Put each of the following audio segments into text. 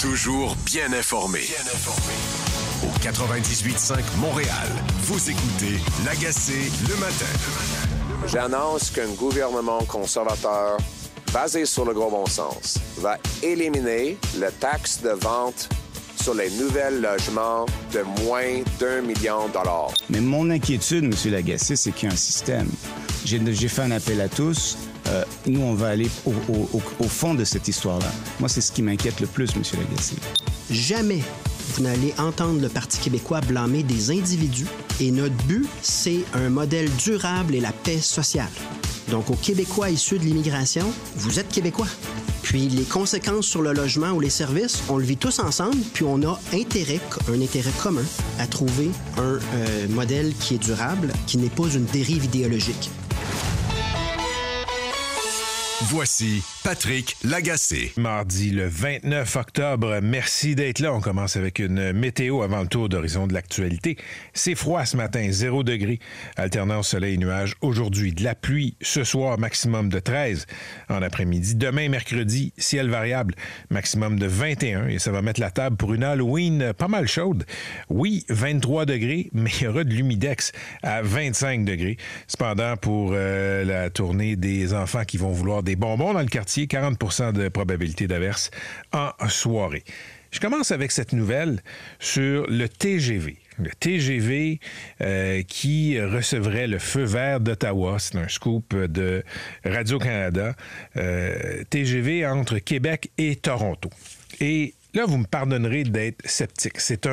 Toujours bien informé. Au 98.5 Montréal, vous écoutez L'Agacé le matin. J'annonce qu'un gouvernement conservateur basé sur le gros bon sens va éliminer la taxe de vente sur les nouveaux logements de moins d'1 million de dollars. Mais mon inquiétude, M. Lagacé, c'est qu'il y a un système. J'ai fait un appel à tous. Nous, on va aller au fond de cette histoire-là. Moi, c'est ce qui m'inquiète le plus, M. Lagacé. Jamais vous n'allez entendre le Parti québécois blâmer des individus. Et notre but, c'est un modèle durable et la paix sociale. Donc, aux Québécois issus de l'immigration, vous êtes Québécois. Puis, les conséquences sur le logement ou les services, on le vit tous ensemble, puis on a un intérêt commun à trouver un modèle qui est durable, qui n'est pas une dérive idéologique. Voici Patrick Lagacé. Mardi le 29 octobre, merci d'être là. On commence avec une météo avant le tour d'horizon de l'actualité. C'est froid ce matin, 0 degré. Alternance soleil et nuages. Aujourd'hui, de la pluie. Ce soir, maximum de 13 en après-midi. Demain, mercredi, ciel variable, maximum de 21. Et ça va mettre la table pour une Halloween pas mal chaude. Oui, 23 degrés, mais il y aura de l'humidex à 25 degrés. Cependant, pour la tournée des enfants qui vont vouloir des bonbons dans le quartier, 40% de probabilité d'averse en soirée. Je commence avec cette nouvelle sur le TGV. Le TGV qui recevrait le feu vert d'Ottawa. C'est un scoop de Radio-Canada. TGV entre Québec et Toronto. Et là, vous me pardonnerez d'être sceptique. C'est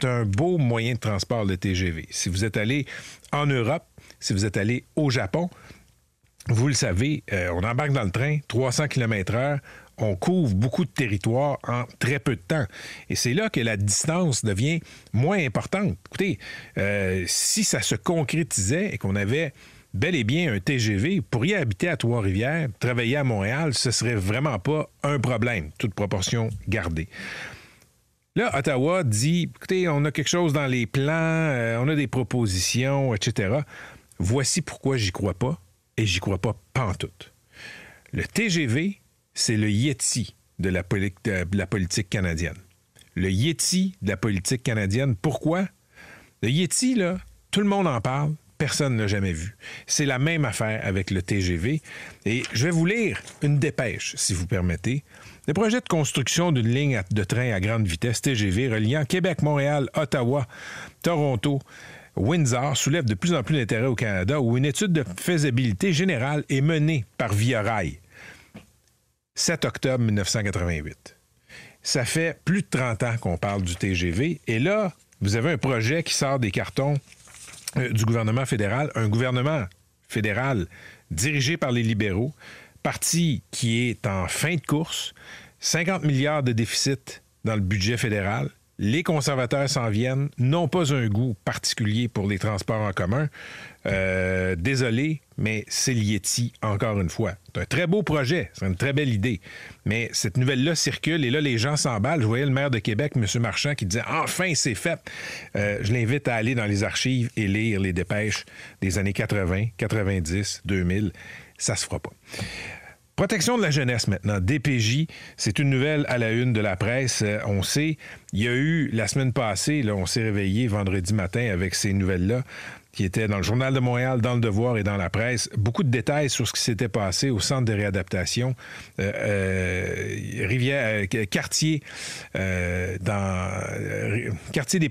un beau moyen de transport, le TGV. Si vous êtes allé en Europe, si vous êtes allé au Japon, vous le savez, on embarque dans le train, 300 km/h, on couvre beaucoup de territoire en très peu de temps. Et c'est là que la distance devient moins importante. Écoutez, si ça se concrétisait et qu'on avait bel et bien un TGV, vous pourriez habiter à Trois-Rivières, travailler à Montréal, ce serait vraiment pas un problème, toute proportion gardée. Là, Ottawa dit, écoutez, on a quelque chose dans les plans, on a des propositions, etc. Voici pourquoi j'y crois pas. Et j'y crois pas pantoute. Le TGV, c'est le Yeti de la politique canadienne. Le Yeti de la politique canadienne. Pourquoi? Le Yeti, là, tout le monde en parle, personne ne l'a jamais vu. C'est la même affaire avec le TGV. Et je vais vous lire une dépêche, si vous permettez. Le projet de construction d'une ligne de train à grande vitesse TGV reliant Québec, Montréal, Ottawa, Toronto, Windsor soulève de plus en plus d'intérêt au Canada où une étude de faisabilité générale est menée par Via Rail. 7 octobre 1988. Ça fait plus de 30 ans qu'on parle du TGV et là, vous avez un projet qui sort des cartons du gouvernement fédéral, un gouvernement fédéral dirigé par les libéraux, parti qui est en fin de course, 50 milliards de déficit dans le budget fédéral. Les conservateurs s'en viennent, n'ont pas un goût particulier pour les transports en commun. Désolé, mais c'est le Yeti, encore une fois. C'est un très beau projet, c'est une très belle idée. Mais cette nouvelle-là circule et là, les gens s'emballent. Je voyais le maire de Québec, M. Marchand, qui disait « Enfin, c'est fait! » Je l'invite à aller dans les archives et lire les dépêches des années 80, 90, 2000. Ça se fera pas. Protection de la jeunesse maintenant, DPJ, c'est une nouvelle à la une de la presse. On sait, il y a eu la semaine passée, là, on s'est réveillé vendredi matin avec ces nouvelles-là qui étaient dans le Journal de Montréal, dans Le Devoir et dans la presse. Beaucoup de détails sur ce qui s'était passé au centre de réadaptation quartier des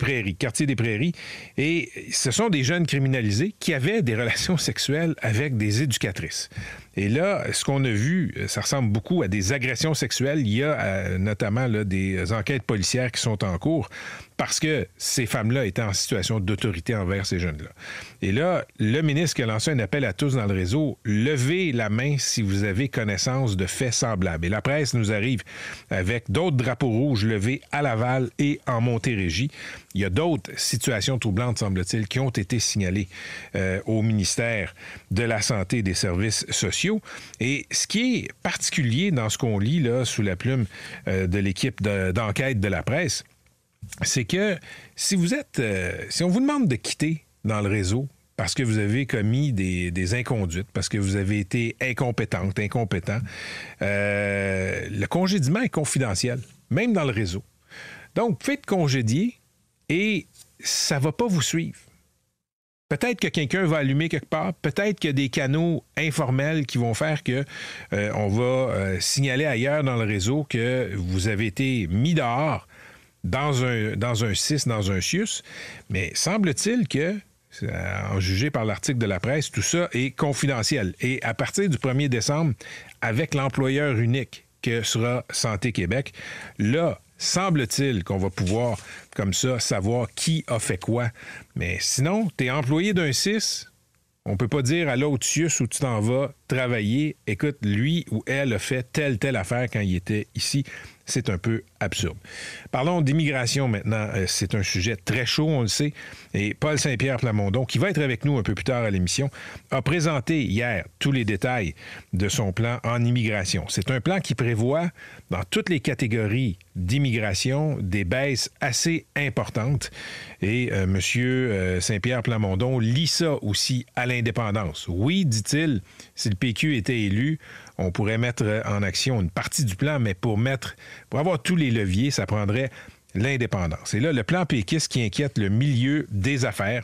Prairies. Et ce sont des jeunes criminalisés qui avaient des relations sexuelles avec des éducatrices. Et là, ce qu'on a vu, ça ressemble beaucoup à des agressions sexuelles. Il y a notamment là, des enquêtes policières qui sont en cours parce que ces femmes-là étaient en situation d'autorité envers ces jeunes-là. Et là, le ministre qui a lancé un appel à tous dans le réseau, levez la main si vous avez connaissance de faits semblables. Et la presse nous arrive avec d'autres drapeaux rouges levés à Laval et en Montérégie. Il y a d'autres situations troublantes, semble-t-il, qui ont été signalées au ministère de la Santé et des Services sociaux. Et ce qui est particulier dans ce qu'on lit là, sous la plume de l'équipe d'enquête de la presse, c'est que si on vous demande de quitter dans le réseau parce que vous avez commis des inconduites, parce que vous avez été incompétent, le congédiement est confidentiel. même dans le réseau. Donc, vous pouvez être congédié et ça ne va pas vous suivre. Peut-être que quelqu'un va allumer quelque part, peut-être qu'il y a des canaux informels qui vont faire que on va signaler ailleurs dans le réseau que vous avez été mis dehors dans un CIS, dans un CIUS, mais semble-t-il que, en jugé par l'article de la presse, tout ça est confidentiel. Et à partir du 1er décembre, avec l'employeur unique que sera Santé Québec, là, semble-t-il qu'on va pouvoir, comme ça, savoir qui a fait quoi. Mais sinon, tu es employé d'un CIS, on peut pas dire à l'autre CIUS où tu t'en vas travailler, écoute, lui ou elle a fait telle affaire quand il était ici. C'est un peu absurde. Parlons d'immigration maintenant. C'est un sujet très chaud, on le sait. Et Paul Saint-Pierre Plamondon, qui va être avec nous un peu plus tard à l'émission, a présenté hier tous les détails de son plan en immigration. C'est un plan qui prévoit, dans toutes les catégories d'immigration, des baisses assez importantes. Et M. Saint-Pierre Plamondon lit ça aussi à l'indépendance. Oui, dit-il, si le PQ était élu, on pourrait mettre en action une partie du plan, mais pour avoir tous les leviers, ça prendrait l'indépendance. Et là, le plan péquiste qui inquiète le milieu des affaires,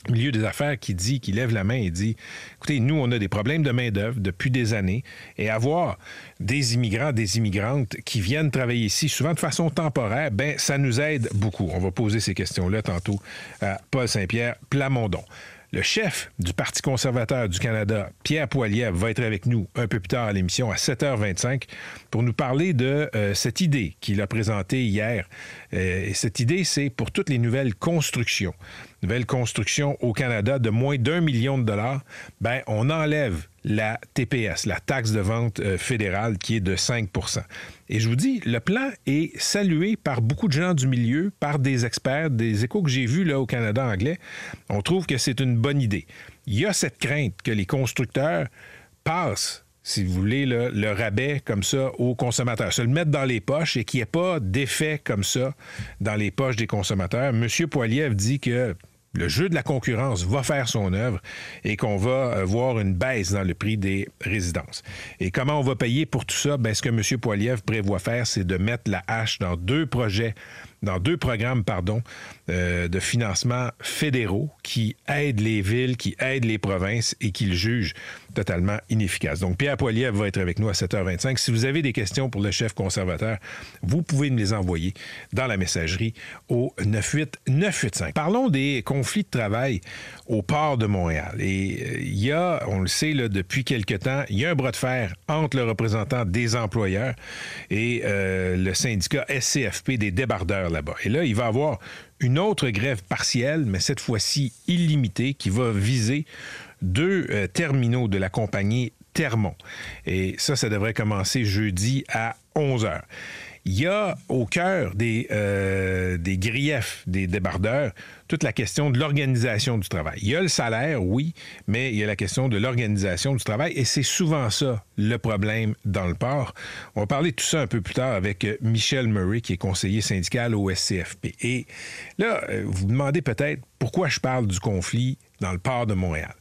qui lève la main et dit, écoutez, nous, on a des problèmes de main-d'œuvre depuis des années, et avoir des immigrants, des immigrantes qui viennent travailler ici, souvent de façon temporaire, ben ça nous aide beaucoup. On va poser ces questions-là tantôt à Paul Saint-Pierre Plamondon. Le chef du Parti conservateur du Canada, Pierre Poilievre, va être avec nous un peu plus tard à l'émission à 7h25 pour nous parler de cette idée qu'il a présentée hier. Et cette idée, c'est pour toutes les nouvelles constructions au Canada de moins d'1 million de dollars, ben on enlève la TPS, la taxe de vente fédérale, qui est de 5 %. Et je vous dis, le plan est salué par beaucoup de gens du milieu, par des experts, des échos que j'ai vus là au Canada anglais. On trouve que c'est une bonne idée. Il y a cette crainte que les constructeurs passent, si vous voulez, le rabais comme ça aux consommateurs, se le mettre dans les poches et qu'il n'y ait pas d'effet comme ça dans les poches des consommateurs. M. Poilievre dit que le jeu de la concurrence va faire son œuvre et qu'on va voir une baisse dans le prix des résidences. Et comment on va payer pour tout ça? Bien, ce que M. Poilievre prévoit faire, c'est de mettre la hache dans deux programmes de financement fédéraux qui aident les villes, qui aident les provinces et qui le jugent totalement inefficace. Donc, Pierre Poilievre va être avec nous à 7h25. Si vous avez des questions pour le chef conservateur, vous pouvez me les envoyer dans la messagerie au 98985. Parlons des conflits de travail au port de Montréal. Et il y a, on le sait, là, depuis quelque temps, il y a un bras de fer entre le représentant des employeurs et le syndicat SCFP des débardeurs là-bas. Et là, il va y avoir une autre grève partielle, mais cette fois-ci illimitée, qui va viser deux terminaux de la compagnie Termont. Et ça devrait commencer jeudi à 11h. Il y a au cœur des griefs des débardeurs toute la question de l'organisation du travail. Il y a le salaire, oui, mais il y a la question de l'organisation du travail et c'est souvent ça le problème dans le port. On va parler de tout ça un peu plus tard avec Michel Murray, qui est conseiller syndical au SCFP. Et là, vous vous demandez peut-être pourquoi je parle du conflit dans le port de Montréal.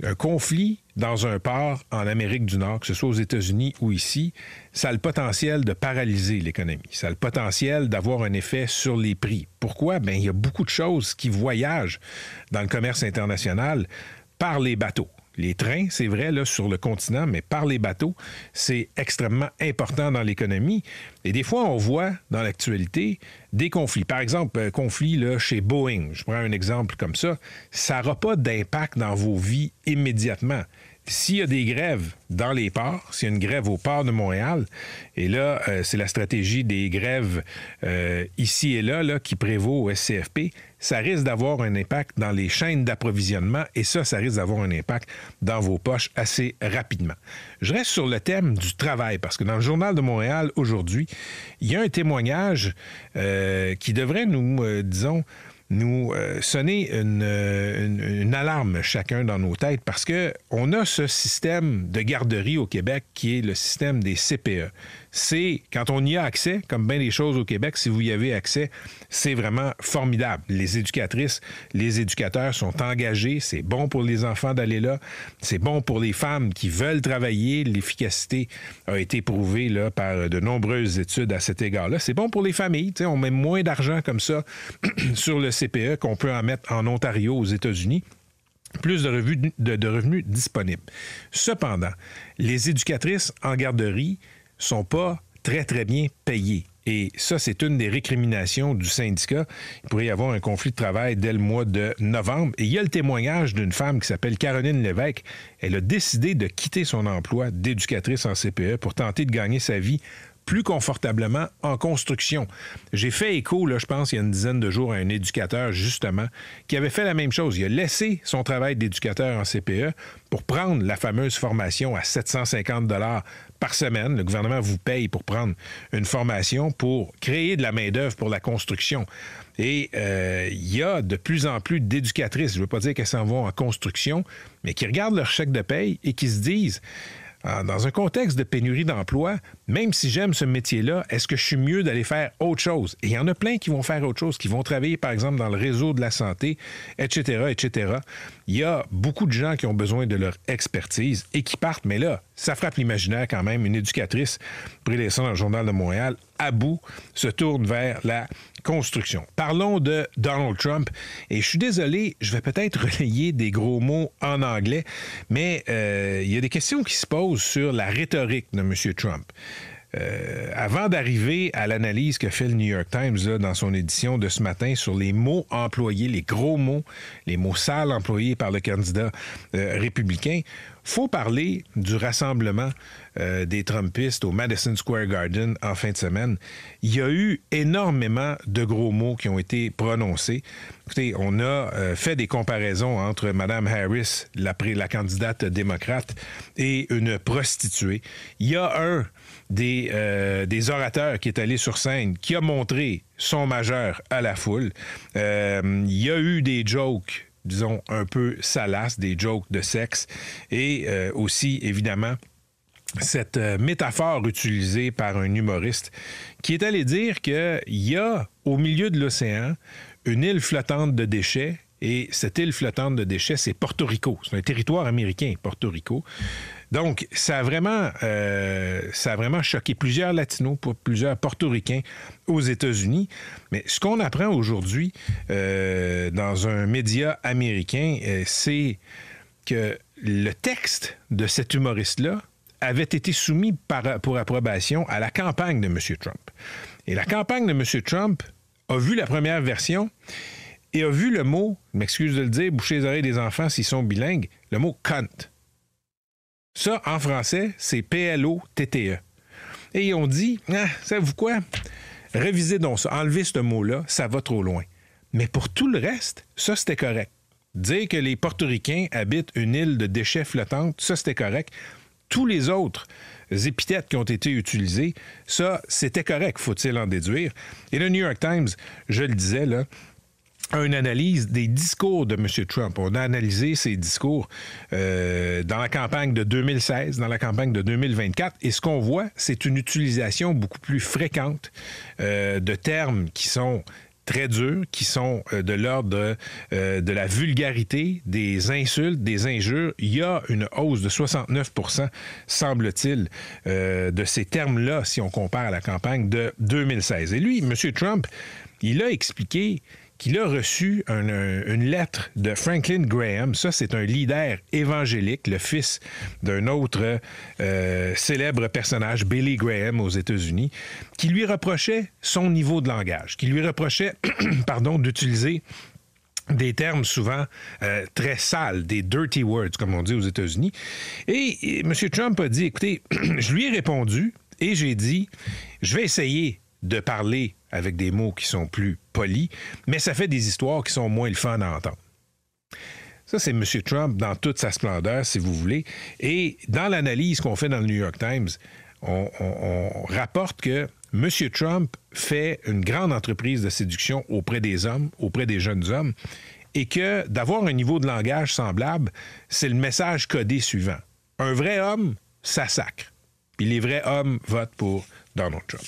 Un conflit dans un port en Amérique du Nord, que ce soit aux États-Unis ou ici, ça a le potentiel de paralyser l'économie. Ça a le potentiel d'avoir un effet sur les prix. Pourquoi? Bien, il y a beaucoup de choses qui voyagent dans le commerce international par les bateaux. Les trains, c'est vrai, là, sur le continent, mais par les bateaux, c'est extrêmement important dans l'économie. Et des fois, on voit dans l'actualité des conflits. Par exemple, conflit là, chez Boeing. Je prends un exemple comme ça. Ça n'aura pas d'impact dans vos vies immédiatement. S'il y a des grèves dans les ports, s'il y a une grève au port de Montréal, et là, c'est la stratégie des grèves ici et là qui prévaut au SCFP, ça risque d'avoir un impact dans les chaînes d'approvisionnement et ça risque d'avoir un impact dans vos poches assez rapidement. Je reste sur le thème du travail parce que dans le Journal de Montréal, aujourd'hui, il y a un témoignage qui devrait nous sonner une alarme chacun dans nos têtes parce que on a ce système de garderie au Québec qui est le système des CPE. c'est, quand on y a accès, comme bien des choses au Québec, si vous y avez accès, c'est vraiment formidable. Les éducatrices, les éducateurs sont engagés, c'est bon pour les enfants d'aller là, c'est bon pour les femmes qui veulent travailler, l'efficacité a été prouvée là, par de nombreuses études à cet égard-là. C'est bon pour les familles, on met moins d'argent comme ça sur le CPE qu'on peut en mettre en Ontario, aux États-Unis. Plus de revenus disponibles. Cependant, les éducatrices en garderie sont pas très, très bien payées. Et ça, c'est une des récriminations du syndicat. Il pourrait y avoir un conflit de travail dès le mois de novembre. Et il y a le témoignage d'une femme qui s'appelle Caroline Lévesque. Elle a décidé de quitter son emploi d'éducatrice en CPE pour tenter de gagner sa vie plus confortablement en construction. J'ai fait écho, là, je pense, il y a une dizaine de jours à un éducateur, justement, qui avait fait la même chose. Il a laissé son travail d'éducateur en CPE pour prendre la fameuse formation à 750 $ par semaine. Le gouvernement vous paye pour prendre une formation pour créer de la main-d'œuvre pour la construction. Et il y a de plus en plus d'éducatrices, je ne veux pas dire qu'elles s'en vont en construction, mais qui regardent leur chèque de paye et qui se disent... Dans un contexte de pénurie d'emploi, même si j'aime ce métier-là, est-ce que je suis mieux d'aller faire autre chose? Et il y en a plein qui vont faire autre chose, qui vont travailler, par exemple, dans le réseau de la santé, etc., etc. Il y a beaucoup de gens qui ont besoin de leur expertise et qui partent, mais là, ça frappe l'imaginaire quand même. Une éducatrice, pris ça dans le Journal de Montréal, à bout, se tourne vers la construction. Parlons de Donald Trump. Et je suis désolé, je vais peut-être relayer des gros mots en anglais, mais il y a des questions qui se posent sur la rhétorique de M. Trump. Avant d'arriver à l'analyse que fait le New York Times là, dans son édition de ce matin sur les mots employés, les gros mots, les mots sales employés par le candidat républicain, faut parler du rassemblement des Trumpistes au Madison Square Garden en fin de semaine. Il y a eu énormément de gros mots qui ont été prononcés. Écoutez, on a fait des comparaisons entre Mme Harris, la candidate démocrate, et une prostituée. Il y a un des orateurs qui est allé sur scène, qui a montré son majeur à la foule. Il y a eu des jokes, disons, un peu salaces, des jokes de sexe, et aussi, évidemment, cette métaphore utilisée par un humoriste qui est allé dire qu'il y a, au milieu de l'océan, une île flottante de déchets. Et cette île flottante de déchets, c'est Porto Rico. C'est un territoire américain, Porto Rico. Donc, ça a vraiment choqué plusieurs Latinos, plusieurs Portoricains aux États-Unis. Mais ce qu'on apprend aujourd'hui dans un média américain, c'est que le texte de cet humoriste-là avait été soumis pour approbation à la campagne de M. Trump. Et la campagne de M. Trump a vu la première version et a vu le mot, je m'excuse de le dire, boucher les oreilles des enfants s'ils sont bilingues, le mot « cunt ». Ça, en français, c'est P-L-O-T-T-E. Et ils ont dit, savez-vous quoi? Révisez donc ça, enlevez ce mot-là, ça va trop loin. Mais pour tout le reste, ça, c'était correct. Dire que les Portoricains habitent une île de déchets flottantes, ça, c'était correct. Tous les autres épithètes qui ont été utilisées, ça, c'était correct, faut-il en déduire. Et le New York Times, je le disais, là, une analyse des discours de M. Trump. On a analysé ses discours dans la campagne de 2016, dans la campagne de 2024, et ce qu'on voit, c'est une utilisation beaucoup plus fréquente de termes qui sont très durs, qui sont de l'ordre de la vulgarité, des insultes, des injures. Il y a une hausse de 69%, semble-t-il, de ces termes-là, si on compare à la campagne de 2016. Et lui, M. Trump, il a expliqué qu'il a reçu une lettre de Franklin Graham. Ça, c'est un leader évangélique, le fils d'un autre célèbre personnage, Billy Graham, aux États-Unis, qui lui reprochait son niveau de langage, qui lui reprochait, d'utiliser des termes souvent très sales, des dirty words, comme on dit aux États-Unis. Et M. Trump a dit, écoutez, je lui ai répondu et j'ai dit, je vais essayer de parler avec des mots qui sont plus polis, mais ça fait des histoires qui sont moins le fun à entendre. Ça, c'est M. Trump dans toute sa splendeur, si vous voulez. Et dans l'analyse qu'on fait dans le New York Times, on rapporte que M. Trump fait une grande entreprise de séduction auprès des hommes, auprès des jeunes hommes, et que d'avoir un niveau de langage semblable, c'est le message codé suivant. Un vrai homme, ça sacre. Puis les vrais hommes votent pour Donald Trump.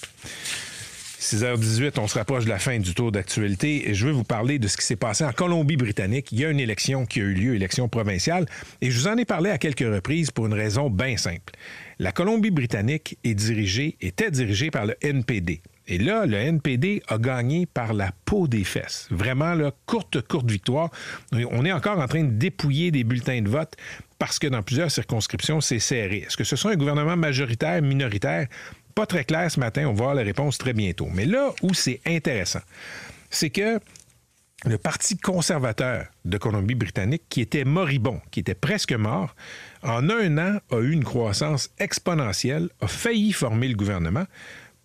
6h18, on se rapproche de la fin du tour d'actualité et je veux vous parler de ce qui s'est passé en Colombie-Britannique. Il y a une élection qui a eu lieu, élection provinciale, et je vous en ai parlé à quelques reprises pour une raison bien simple. La Colombie-Britannique était dirigée par le NPD. Et là, le NPD a gagné par la peau des fesses. Vraiment, là, courte victoire. On est encore en train de dépouiller des bulletins de vote parce que dans plusieurs circonscriptions, c'est serré. Est-ce que ce sera un gouvernement majoritaire, minoritaire? Pas très clair ce matin, on va voir la réponse très bientôt. Mais là où c'est intéressant, c'est que le Parti conservateur de Colombie-Britannique, qui était moribond, qui était presque mort, en un an a eu une croissance exponentielle, a failli former le gouvernement.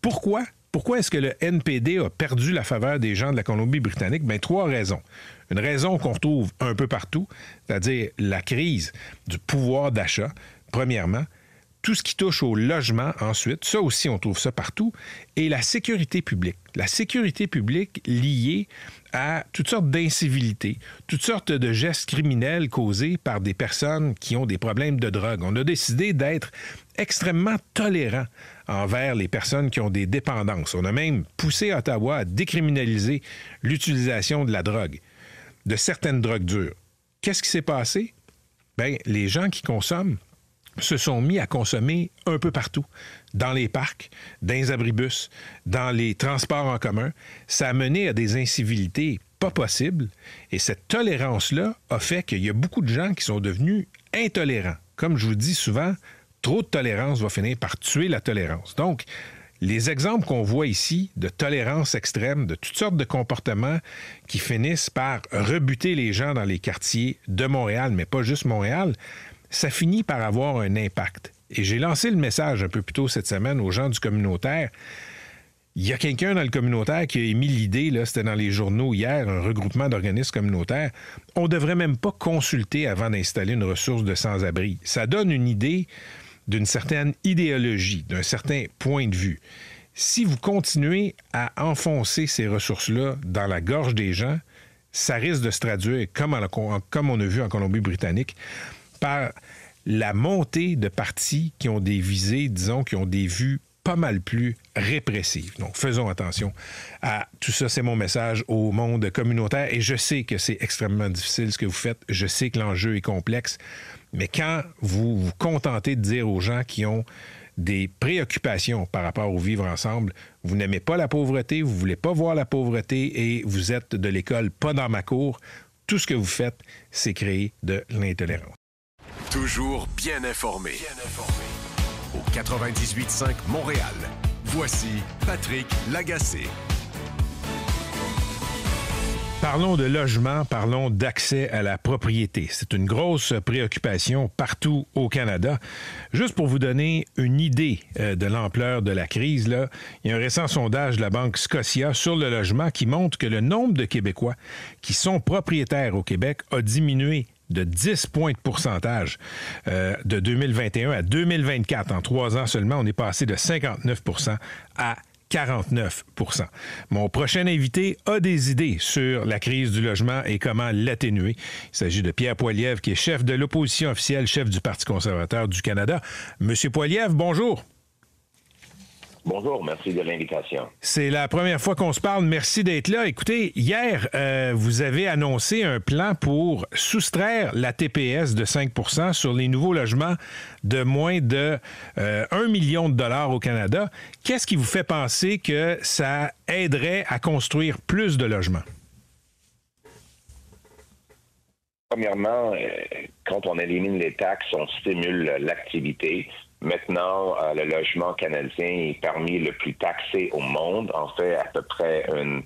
Pourquoi? Pourquoi est-ce que le NPD a perdu la faveur des gens de la Colombie-Britannique? Bien, 3 raisons. Une raison qu'on retrouve un peu partout, c'est-à-dire la crise du pouvoir d'achat, premièrement. Tout ce qui touche au logement, ensuite, ça aussi, on trouve ça partout, et la sécurité publique. La sécurité publique liée à toutes sortes d'incivilités, toutes sortes de gestes criminels causés par des personnes qui ont des problèmes de drogue. On a décidé d'être extrêmement tolérant envers les personnes qui ont des dépendances. On a même poussé Ottawa à décriminaliser l'utilisation de la drogue, de certaines drogues dures. Qu'est-ce qui s'est passé? Bien, les gens qui consomment se sont mis à consommer un peu partout, dans les parcs, dans les abribus, dans les transports en commun. Ça a mené à des incivilités pas possibles, et cette tolérance-là a fait qu'il y a beaucoup de gens qui sont devenus intolérants. Comme je vous dis souvent, trop de tolérance va finir par tuer la tolérance. Donc, les exemples qu'on voit ici de tolérance extrême, de toutes sortes de comportements qui finissent par rebuter les gens dans les quartiers de Montréal, mais pas juste Montréal, ça finit par avoir un impact. Et j'ai lancé le message un peu plus tôt cette semaine aux gens du communautaire. Il y a quelqu'un dans le communautaire qui a émis l'idée, là, c'était dans les journaux hier, un regroupement d'organismes communautaires. On ne devrait même pas consulter avant d'installer une ressource de sans-abri. Ça donne une idée d'une certaine idéologie, d'un certain point de vue. Si vous continuez à enfoncer ces ressources-là dans la gorge des gens, ça risque de se traduire, comme on a vu en Colombie-Britannique, par la montée de partis qui ont des visées, disons, qui ont des vues pas mal plus répressives. Donc, faisons attention à tout ça. C'est mon message au monde communautaire. Et je sais que c'est extrêmement difficile ce que vous faites. Je sais que l'enjeu est complexe. Mais quand vous vous contentez de dire aux gens qui ont des préoccupations par rapport au vivre ensemble, vous n'aimez pas la pauvreté, vous ne voulez pas voir la pauvreté et vous êtes de l'école pas dans ma cour, tout ce que vous faites, c'est créer de l'intolérance. Toujours bien informé. Au 98.5 Montréal. Voici Patrick Lagacé. Parlons de logement, parlons d'accès à la propriété. C'est une grosse préoccupation partout au Canada. Juste pour vous donner une idée de l'ampleur de la crise, là, il y a un récent sondage de la Banque Scotia sur le logement qui montre que le nombre de Québécois qui sont propriétaires au Québec a diminué de 10 points de pourcentage de 2021 à 2024. En 3 ans seulement, on est passé de 59 % à 49 %. Mon prochain invité a des idées sur la crise du logement et comment l'atténuer. Il s'agit de Pierre Poilievre, qui est chef de l'opposition officielle, chef du Parti conservateur du Canada. Monsieur Poilievre, bonjour. Bonjour, merci de l'invitation. C'est la première fois qu'on se parle. Merci d'être là. Écoutez, hier, vous avez annoncé un plan pour soustraire la TPS de 5 % sur les nouveaux logements de moins de 1 million de dollars au Canada. Qu'est-ce qui vous fait penser que ça aiderait à construire plus de logements? Premièrement, quand on élimine les taxes, on stimule l'activité. Maintenant, le logement canadien est parmi le plus taxé au monde. En fait, à peu près une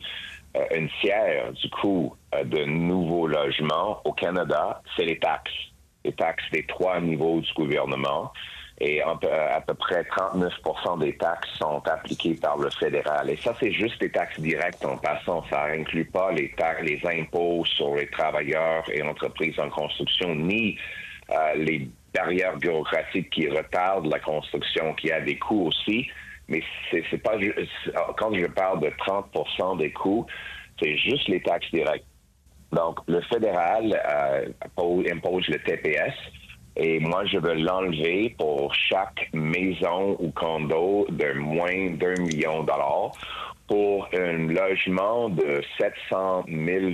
tiers du coût de nouveaux logements au Canada, c'est les taxes. Les taxes des 3 niveaux du gouvernement. Et à peu près 39 % des taxes sont appliquées par le fédéral. Et ça, c'est juste des taxes directes en passant. Ça n'inclut pas les impôts sur les travailleurs et entreprises en construction, ni les barrières bureaucratiques qui retardent la construction, qui a des coûts aussi. Mais c'est pas quand je parle de 30 % des coûts, c'est juste les taxes directes. Donc, le fédéral impose le TPS Et moi, je veux l'enlever pour chaque maison ou condo de moins d'1 million de dollars. Pour un logement de 700 000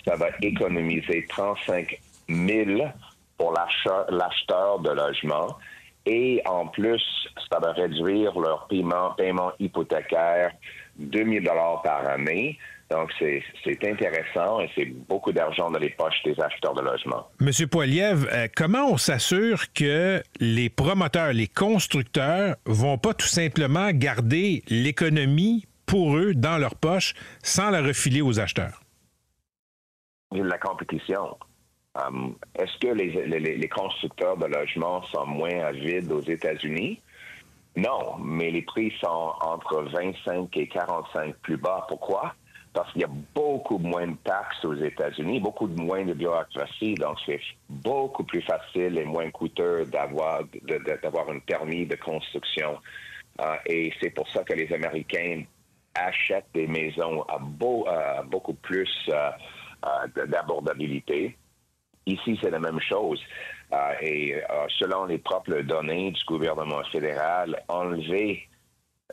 ça va économiser 35 000 pour l'acheteur de logement. Et en plus, ça va réduire leur paiement hypothécaire de 2 000 $ par année. Donc, c'est intéressant et c'est beaucoup d'argent dans les poches des acheteurs de logement. Monsieur Poilievre, comment on s'assure que les promoteurs, les constructeurs vont pas tout simplement garder l'économie pour eux dans leur poche sans la refiler aux acheteurs? La compétition. Est-ce que les constructeurs de logements sont moins avides aux États-Unis? Non, mais les prix sont entre 25 et 45 plus bas. Pourquoi? Parce qu'il y a beaucoup moins de taxes aux États-Unis, beaucoup moins de bureaucratie, donc c'est beaucoup plus facile et moins coûteux d'avoir un permis de construction. Et c'est pour ça que les Américains achètent des maisons à beaucoup plus d'abordabilité. Ici, c'est la même chose. Selon les propres données du gouvernement fédéral, enlever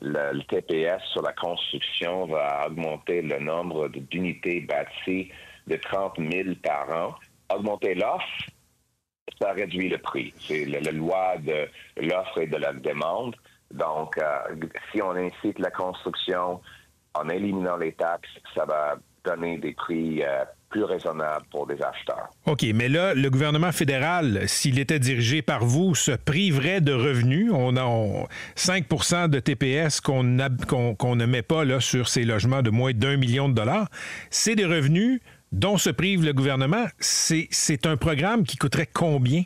le TPS sur la construction va augmenter le nombre d'unités bâties de 30 000 par an. Augmenter l'offre, ça réduit le prix. C'est la loi de l'offre et de la demande. Donc, si on incite la construction en éliminant les taxes, ça va donner des prix plus raisonnable pour des acheteurs. OK, mais là, le gouvernement fédéral, s'il était dirigé par vous, se priverait de revenus. On a 5 % de TPS qu'on ne met pas là, sur ces logements de moins d'1 million de dollars. C'est des revenus dont se prive le gouvernement. C'est un programme qui coûterait combien?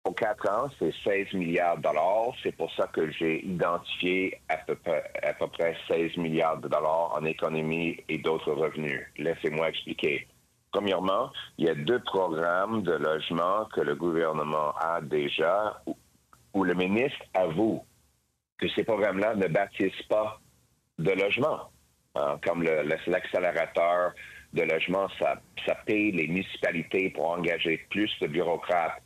Pour 4 ans, c'est 16 milliards de dollars. C'est pour ça que j'ai identifié à peu près 16 milliards de dollars en économie et d'autres revenus. Laissez-moi expliquer. Premièrement, il y a 2 programmes de logement que le gouvernement a déjà, où le ministre avoue que ces programmes-là ne bâtissent pas de logement. Comme l'accélérateur de logement, ça paye les municipalités pour engager plus de bureaucrates.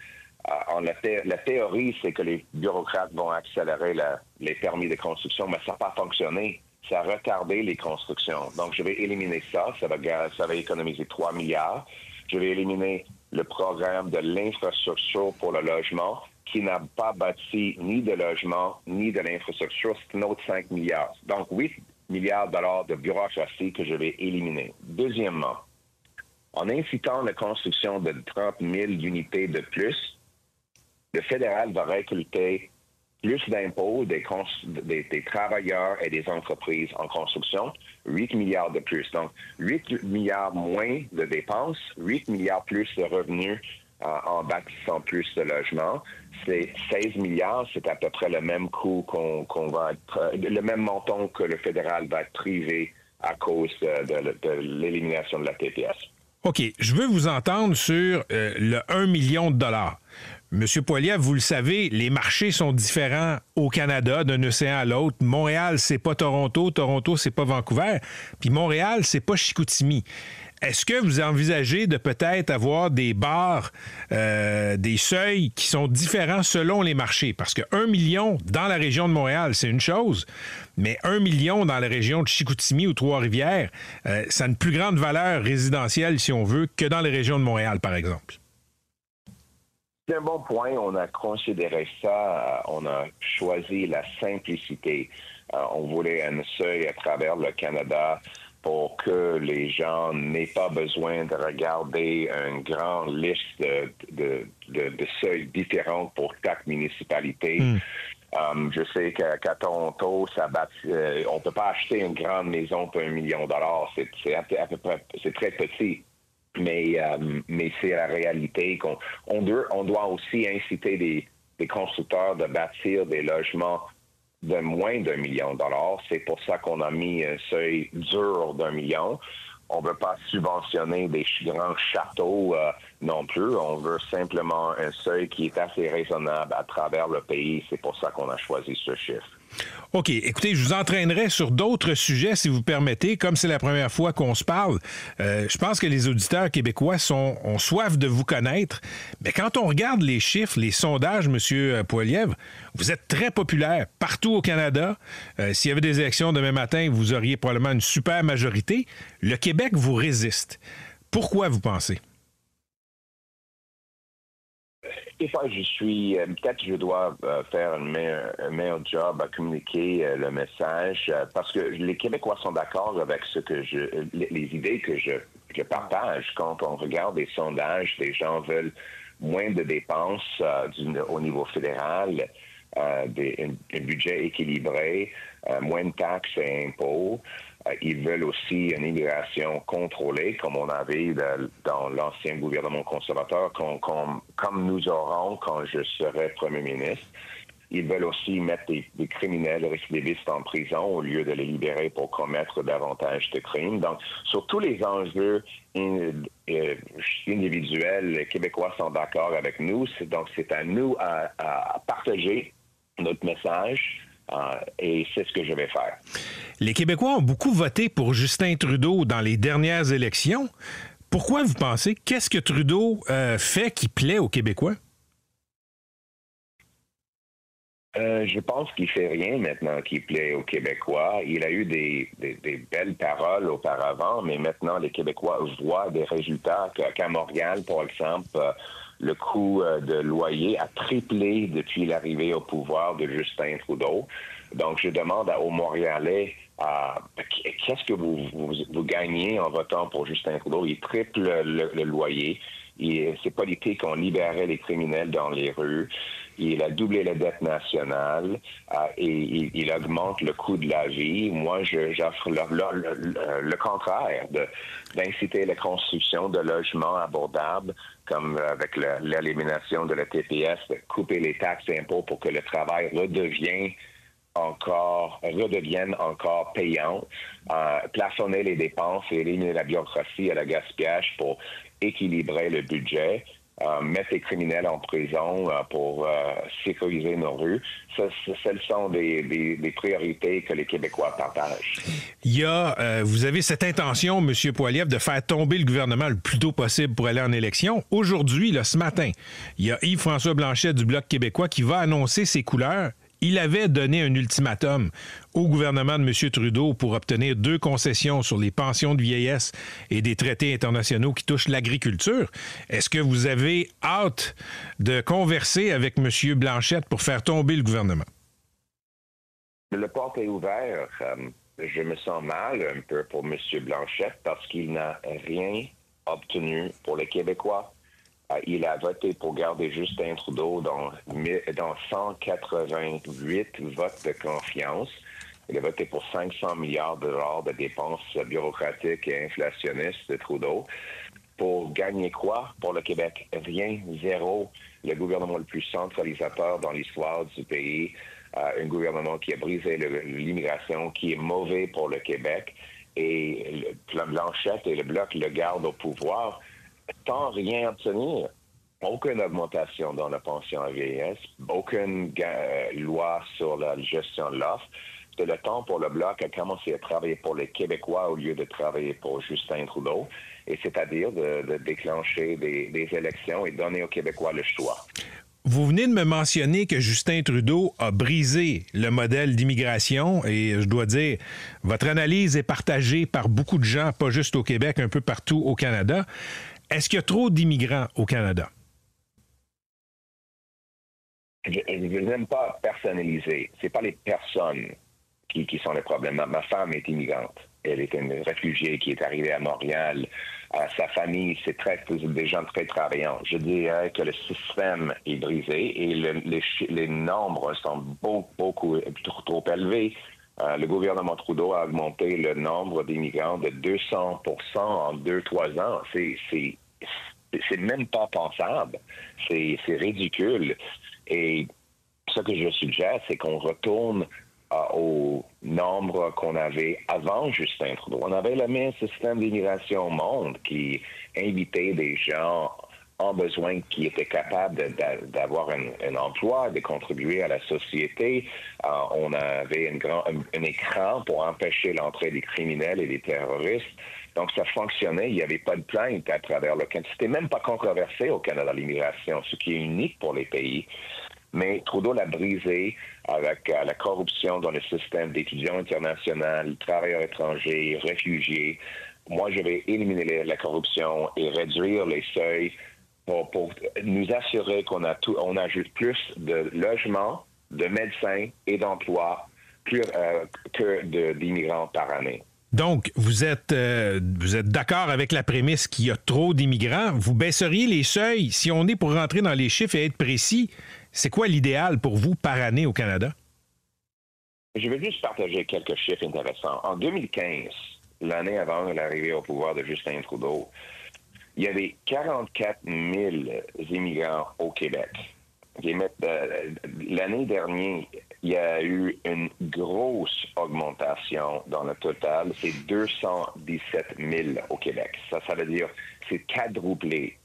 La théorie, c'est que les bureaucrates vont accélérer les permis de construction, mais ça n'a pas fonctionné. Ça a retardé les constructions. Donc, je vais éliminer ça. Ça va économiser 3 milliards. Je vais éliminer le programme de l'infrastructure pour le logement qui n'a pas bâti ni de logement ni de l'infrastructure. C'est un autre 5 milliards. Donc, 8 milliards de dollars de bureaucratie que je vais éliminer. Deuxièmement, en incitant la construction de 30 000 unités de plus, le fédéral va récolter plus d'impôts des travailleurs et des entreprises en construction, 8 milliards de plus. Donc, 8 milliards moins de dépenses, 8 milliards plus de revenus en bâtissant plus de logements. C'est 16 milliards, c'est à peu près le même coût le même montant que le fédéral va être privé à cause de l'élimination de la TPS. OK, je veux vous entendre sur le 1 million de dollars. Monsieur Poilievre, vous le savez, les marchés sont différents au Canada, d'un océan à l'autre. Montréal, c'est pas Toronto. Toronto, c'est pas Vancouver. Puis Montréal, c'est pas Chicoutimi. Est-ce que vous envisagez de peut-être avoir des barres, des seuils qui sont différents selon les marchés? Parce que 1 million dans la région de Montréal, c'est une chose, mais 1 million dans la région de Chicoutimi ou Trois-Rivières, ça a une plus grande valeur résidentielle, si on veut, que dans les régions de Montréal, par exemple. C'est un bon point. On a considéré ça. On a choisi la simplicité. On voulait un seuil à travers le Canada pour que les gens n'aient pas besoin de regarder une grande liste de seuils différents pour chaque municipalité. Je sais qu'à Toronto, on peut pas acheter une grande maison pour 1 million de dollars. C'est à peu près, c'est très petit. Mais c'est la réalité qu'on doit aussi inciter des constructeurs de bâtir des logements de moins d'1 million de dollars. C'est pour ça qu'on a mis un seuil dur d'1 million. On ne veut pas subventionner des grands châteaux non plus. On veut simplement un seuil qui est assez raisonnable à travers le pays. C'est pour ça qu'on a choisi ce chiffre. OK. Écoutez, je vous entraînerai sur d'autres sujets, si vous permettez. Comme c'est la première fois qu'on se parle, je pense que les auditeurs québécois ont soif de vous connaître. Mais quand on regarde les chiffres, les sondages, M. Poilievre, vous êtes très populaire partout au Canada. S'il y avait des élections demain matin, vous auriez probablement une super majorité. Le Québec vous résiste. Pourquoi, vous pensez? Des fois, peut-être je dois faire un meilleur job à communiquer le message parce que les Québécois sont d'accord avec les idées que je partage. Quand on regarde les sondages, les gens veulent moins de dépenses au niveau fédéral, un budget équilibré, moins de taxes et impôts. Ils veulent aussi une immigration contrôlée, comme on avait dans l'ancien gouvernement conservateur, comme nous aurons quand je serai premier ministre. Ils veulent aussi mettre des criminels récidivistes en prison au lieu de les libérer pour commettre davantage de crimes. Donc, sur tous les enjeux individuels, les Québécois sont d'accord avec nous. Donc, c'est à nous à partager notre message. Et c'est ce que je vais faire. Les Québécois ont beaucoup voté pour Justin Trudeau dans les dernières élections. Pourquoi vous pensez? Qu'est-ce que Trudeau fait qui plaît aux Québécois? Je pense qu'il fait rien maintenant qui plaît aux Québécois. Il a eu des belles paroles auparavant, mais maintenant les Québécois voient des résultats qu'à Montréal, par exemple, le coût de loyer a triplé depuis l'arrivée au pouvoir de Justin Trudeau. Donc, je demande aux Montréalais, qu'est-ce que vous gagnez en votant pour Justin Trudeau? Il triple le loyer. Ses politiques ont libéré les criminels dans les rues. Il a doublé la dette nationale et il augmente le coût de la vie. Moi, j'offre le contraire, d'inciter la construction de logements abordables, comme avec l'élimination de la TPS, de couper les taxes et impôts pour que le travail redevienne encore payant, plafonner les dépenses et éliminer la bureaucratie et le gaspillage pour équilibrer le budget. Mettre les criminels en prison pour sécuriser nos rues. Celles sont des priorités que les Québécois partagent. Vous avez cette intention, M. Poilievre, de faire tomber le gouvernement le plus tôt possible pour aller en élection. Aujourd'hui, ce matin, il y a Yves-François Blanchet du Bloc québécois qui va annoncer ses couleurs. Il avait donné un ultimatum au gouvernement de M. Trudeau pour obtenir 2 concessions sur les pensions de vieillesse et des traités internationaux qui touchent l'agriculture. Est-ce que vous avez hâte de converser avec M. Blanchette pour faire tomber le gouvernement? Le porte est ouvert. Je me sens mal un peu pour M. Blanchette parce qu'il n'a rien obtenu pour les Québécois. Il a voté pour garder Justin Trudeau dans 188 votes de confiance. Il a voté pour 500 milliards de dollars de dépenses bureaucratiques et inflationnistes de Trudeau. Pour gagner quoi pour le Québec? Rien, zéro. Le gouvernement le plus centralisateur dans l'histoire du pays. Un gouvernement qui a brisé l'immigration, qui est mauvais pour le Québec. Et Blanchette et le Bloc le gardent au pouvoir sans rien obtenir. Aucune augmentation dans la pension à vieillesse, aucune loi sur la gestion de l'offre. C'est le temps pour le Bloc à commencer à travailler pour les Québécois au lieu de travailler pour Justin Trudeau, et c'est-à-dire de déclencher des élections et donner aux Québécois le choix. Vous venez de me mentionner que Justin Trudeau a brisé le modèle d'immigration et je dois dire, votre analyse est partagée par beaucoup de gens, pas juste au Québec, un peu partout au Canada. Est-ce qu'il y a trop d'immigrants au Canada? Je n'aime pas personnaliser. Ce n'est pas les personnes qui sont le problème. Ma femme est immigrante. Elle est une réfugiée qui est arrivée à Montréal. Sa famille, c'est des gens très travaillants. Je dirais que le système est brisé et les nombres sont beaucoup trop élevés. Le gouvernement Trudeau a augmenté le nombre d'immigrants de 200% en 2-3 ans. C'est même pas pensable. C'est ridicule. Et ce que je suggère, c'est qu'on retourne au nombre qu'on avait avant Justin Trudeau. On avait le même système d'immigration au monde qui invitait des gens en besoin, qui étaient capables d'avoir un emploi, de contribuer à la société. On avait un écran pour empêcher l'entrée des criminels et des terroristes. Donc, ça fonctionnait. Il n'y avait pas de plainte à travers le Canada. C'était même pas controversé au Canada, l'immigration, ce qui est unique pour les pays. Mais Trudeau l'a brisé avec la corruption dans le système d'étudiants internationaux, travailleurs étrangers, réfugiés. Moi, je vais éliminer la corruption et réduire les seuils pour nous assurer qu'on ajoute plus de logements, de médecins et d'emplois que d'immigrants par année. Donc, vous êtes d'accord avec la prémisse qu'il y a trop d'immigrants. Vous baisseriez les seuils. Si on est pour rentrer dans les chiffres et être précis, c'est quoi l'idéal pour vous par année au Canada? Je vais juste partager quelques chiffres intéressants. En 2015, l'année avant l'arrivée au pouvoir de Justin Trudeau, il y avait 44 000 immigrants au Québec. L'année dernière, il y a eu une grosse augmentation dans le total. C'est 217 000 au Québec. Ça veut dire c'est quadruplé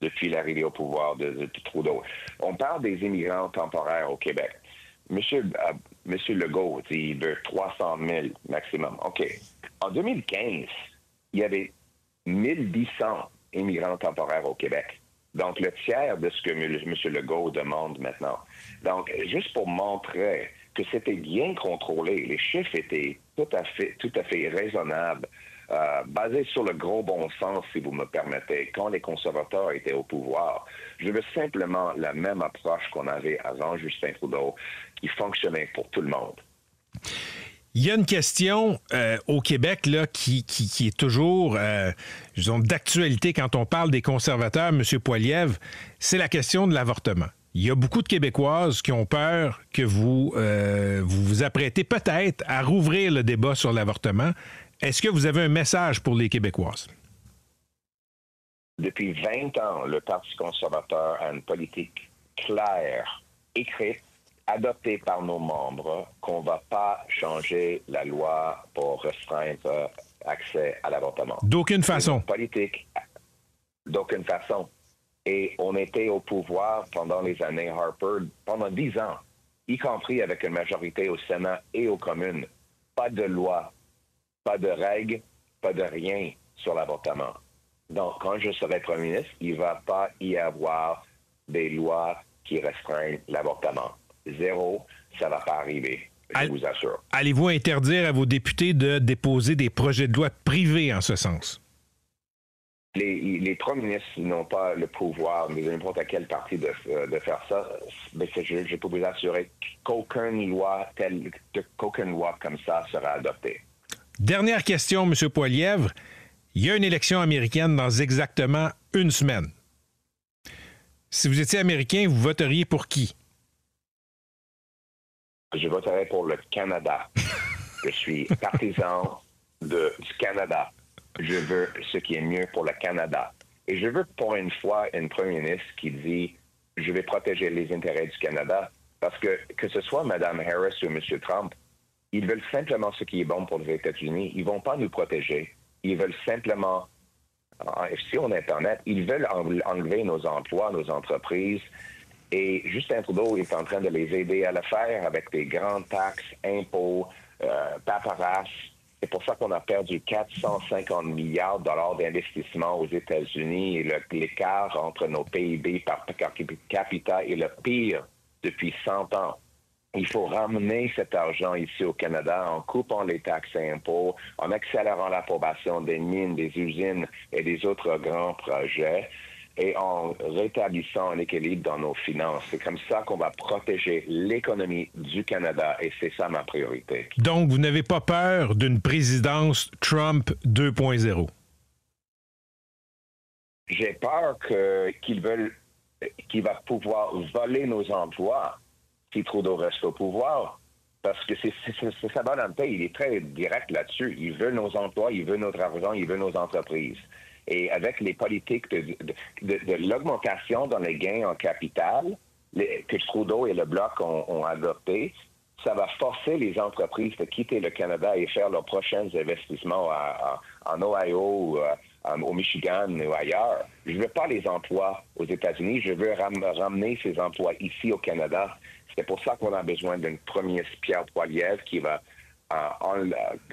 depuis l'arrivée au pouvoir de Trudeau. On parle des immigrants temporaires au Québec. Monsieur Legault, il veut 300 000 maximum. OK. En 2015, il y avait 1100 immigrants temporaires au Québec. Donc, le tiers de ce que M. Legault demande maintenant. Donc, juste pour montrer que c'était bien contrôlé, les chiffres étaient tout à fait raisonnables, basés sur le gros bon sens, si vous me permettez, quand les conservateurs étaient au pouvoir. Je veux simplement la même approche qu'on avait avant Justin Trudeau, qui fonctionnait pour tout le monde. Il y a une question au Québec là, qui est toujours disons, d'actualité quand on parle des conservateurs, M. Poilievre, c'est la question de l'avortement. Il y a beaucoup de Québécoises qui ont peur que vous vous apprêtez peut-être à rouvrir le débat sur l'avortement. Est-ce que vous avez un message pour les Québécoises? Depuis 20 ans, le Parti conservateur a une politique claire, écrite, adopté par nos membres, qu'on ne va pas changer la loi pour restreindre l'accès à l'avortement. D'aucune façon. Politique, d'aucune façon. Et on était au pouvoir pendant les années Harper, pendant 10 ans, y compris avec une majorité au Sénat et aux communes. Pas de loi, pas de règles, pas de rien sur l'avortement. Donc, quand je serai premier ministre, il ne va pas y avoir des lois qui restreignent l'avortement. Zéro, ça ne va pas arriver, je vous assure. Allez-vous interdire à vos députés de déposer des projets de loi privés en ce sens? Les premiers ministres n'ont pas le pouvoir, mais n'importe quel parti de faire ça. Mais je peux vous assurer qu'aucune loi comme ça sera adoptée. Dernière question, M. Poilievre. Il y a une élection américaine dans exactement une semaine. Si vous étiez américain, vous voteriez pour qui? Je voterai pour le Canada. Je suis partisan du Canada. Je veux ce qui est mieux pour le Canada. Et je veux pour une fois un premier ministre qui dit « Je vais protéger les intérêts du Canada ». Parce que ce soit Mme Harris ou M. Trump, ils veulent simplement ce qui est bon pour les États-Unis. Ils ne vont pas nous protéger. Ils veulent simplement, si on est honnête, ils veulent enlever nos emplois, nos entreprises. Et Justin Trudeau est en train de les aider à le faire avec des grandes taxes, impôts, paperasses. C'est pour ça qu'on a perdu 450 milliards de dollars d'investissement aux États-Unis et l'écart entre nos PIB par capita est le pire depuis 100 ans. Il faut ramener cet argent ici au Canada en coupant les taxes et impôts, en accélérant l'approbation des mines, des usines et des autres grands projets et en rétablissant un équilibre dans nos finances. C'est comme ça qu'on va protéger l'économie du Canada et c'est ça ma priorité. Donc, vous n'avez pas peur d'une présidence Trump 2.0? J'ai peur qu'il va pouvoir voler nos emplois si Trudeau reste au pouvoir. Parce que c'est sa volonté. Il est très direct là-dessus. Il veut nos emplois, il veut notre argent, il veut nos entreprises. Et avec les politiques de l'augmentation dans les gains en capital que Trudeau et le Bloc ont adopté, ça va forcer les entreprises de quitter le Canada et faire leurs prochains investissements en Ohio ou au Michigan ou ailleurs. Je ne veux pas les emplois aux États-Unis, je veux ramener ces emplois ici au Canada. C'est pour ça qu'on a besoin d'une première Pierre Poilievre qui va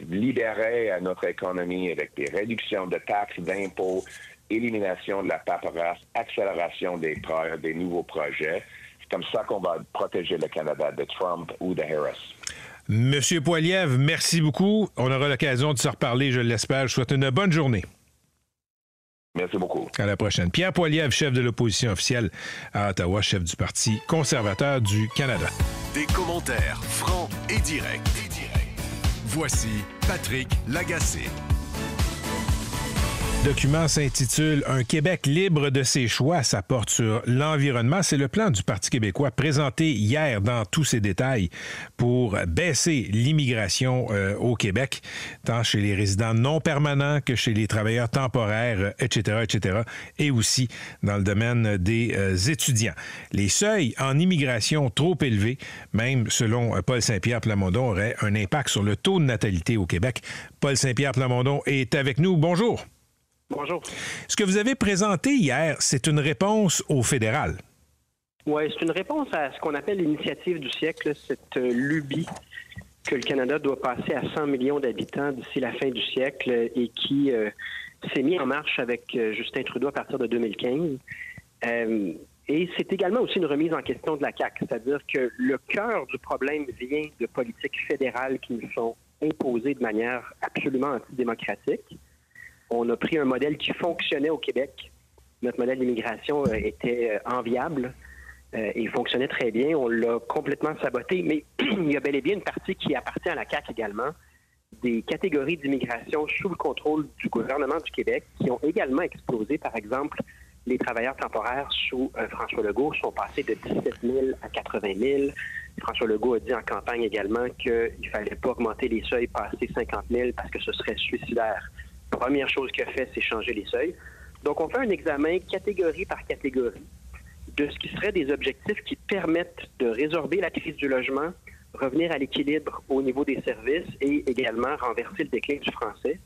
libérer notre économie avec des réductions de taxes, d'impôts, élimination de la paperasse, accélération des nouveaux projets. C'est comme ça qu'on va protéger le Canada de Trump ou de Harris. Monsieur Poilievre, merci beaucoup. On aura l'occasion de se reparler, je l'espère. Je souhaite une bonne journée. Merci beaucoup. À la prochaine. Pierre Poilievre, chef de l'opposition officielle à Ottawa, chef du Parti conservateur du Canada. Des commentaires francs et directs. Voici Patrick Lagacé. Le document s'intitule « Un Québec libre de ses choix ». Ça porte sur l'environnement. C'est le plan du Parti québécois présenté hier dans tous ses détails pour baisser l'immigration au Québec, tant chez les résidents non permanents que chez les travailleurs temporaires, etc., et aussi dans le domaine des étudiants. Les seuils en immigration trop élevés, même selon Paul Saint-Pierre Plamondon, auraient un impact sur le taux de natalité au Québec. Paul Saint-Pierre Plamondon est avec nous. Bonjour. Bonjour. Ce que vous avez présenté hier, c'est une réponse au fédéral. Oui, c'est une réponse à ce qu'on appelle l'initiative du siècle, cette lubie que le Canada doit passer à 100 millions d'habitants d'ici la fin du siècle et qui s'est mis en marche avec Justin Trudeau à partir de 2015. Et c'est également aussi une remise en question de la CAQ, c'est-à-dire que le cœur du problème vient de politiques fédérales qui nous sont imposées de manière absolument antidémocratique. On a pris un modèle qui fonctionnait au Québec. Notre modèle d'immigration était enviable et fonctionnait très bien. On l'a complètement saboté, mais il y a bel et bien une partie qui appartient à la CAQ également, des catégories d'immigration sous le contrôle du gouvernement du Québec qui ont également explosé. Par exemple, les travailleurs temporaires sous François Legault sont passés de 17 000 à 80 000. François Legault a dit en campagne également qu'il ne fallait pas augmenter les seuils, passer 50 000 parce que ce serait suicidaire. La première chose qu'il a fait, c'est changer les seuils. Donc, on fait un examen catégorie par catégorie de ce qui serait des objectifs qui permettent de résorber la crise du logement, revenir à l'équilibre au niveau des services et également renverser le déclin du français.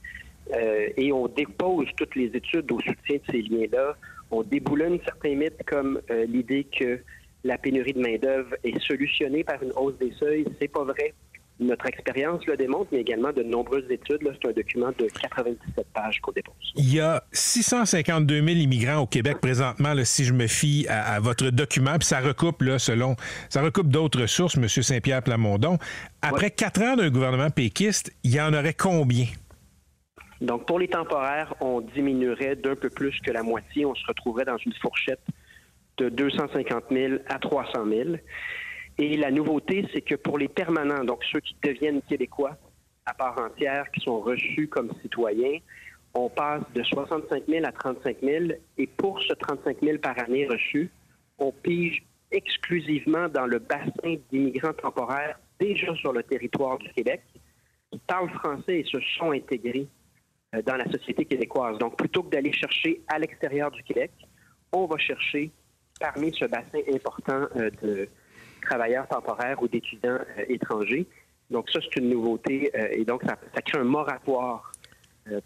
Et on dépose toutes les études au soutien de ces liens-là. On déboulonne certains mythes comme l'idée que la pénurie de main-d'œuvre est solutionnée par une hausse des seuils. C'est pas vrai. Notre expérience le démontre, mais également de nombreuses études. Là, c'est un document de 97 pages qu'on dépose. Il y a 652 000 immigrants au Québec présentement, là, si je me fie à votre document, puis ça recoupe d'autres sources, M. Saint-Pierre Plamondon. Après 4 ans d'un gouvernement péquiste, il y en aurait combien? Donc, pour les temporaires, on diminuerait d'un peu plus que la moitié. On se retrouverait dans une fourchette de 250 000 à 300 000. Et la nouveauté, c'est que pour les permanents, donc ceux qui deviennent québécois à part entière, qui sont reçus comme citoyens, on passe de 65 000 à 35 000. Et pour ce 35 000 par année reçu, on pige exclusivement dans le bassin d'immigrants temporaires déjà sur le territoire du Québec, qui parlent français et se sont intégrés dans la société québécoise. Donc, plutôt que d'aller chercher à l'extérieur du Québec, on va chercher parmi ce bassin important de travailleurs temporaires ou d'étudiants étrangers. Donc ça, c'est une nouveauté et donc ça crée un moratoire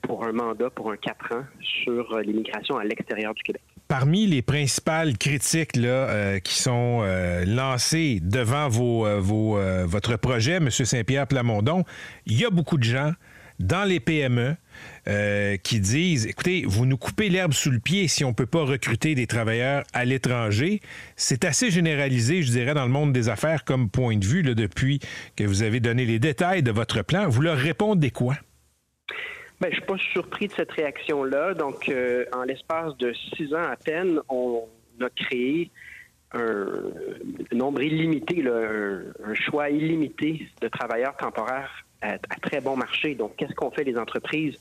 pour un mandat, pour un 4 ans, sur l'immigration à l'extérieur du Québec. Parmi les principales critiques là, qui sont lancées devant votre projet, M. Saint-Pierre Plamondon, il y a beaucoup de gens dans les PME qui disent, écoutez, vous nous coupez l'herbe sous le pied si on ne peut pas recruter des travailleurs à l'étranger. C'est assez généralisé, je dirais, dans le monde des affaires comme point de vue là, depuis que vous avez donné les détails de votre plan. Vous leur répondez quoi? Bien, je ne suis pas surpris de cette réaction-là. Donc, en l'espace de 6 ans à peine, on a créé un nombre illimité, là, un choix illimité de travailleurs temporaires à très bon marché. Donc, qu'est-ce qu'on fait les entreprises?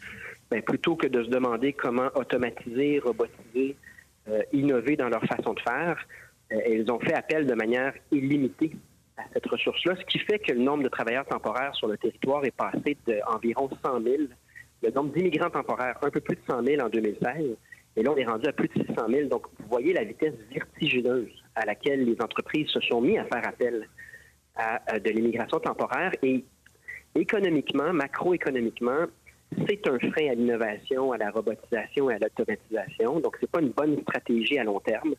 Bien, plutôt que de se demander comment automatiser, robotiser, innover dans leur façon de faire, elles ont fait appel de manière illimitée à cette ressource-là, ce qui fait que le nombre de travailleurs temporaires sur le territoire est passé d'environ 100 000. Le nombre d'immigrants temporaires, un peu plus de 100 000 en 2016, et là, on est rendu à plus de 600 000. Donc, vous voyez la vitesse vertigineuse à laquelle les entreprises se sont mis à faire appel à de l'immigration temporaire. Et économiquement, macroéconomiquement, c'est un frein à l'innovation, à la robotisation et à l'automatisation. Donc, c'est pas une bonne stratégie à long terme.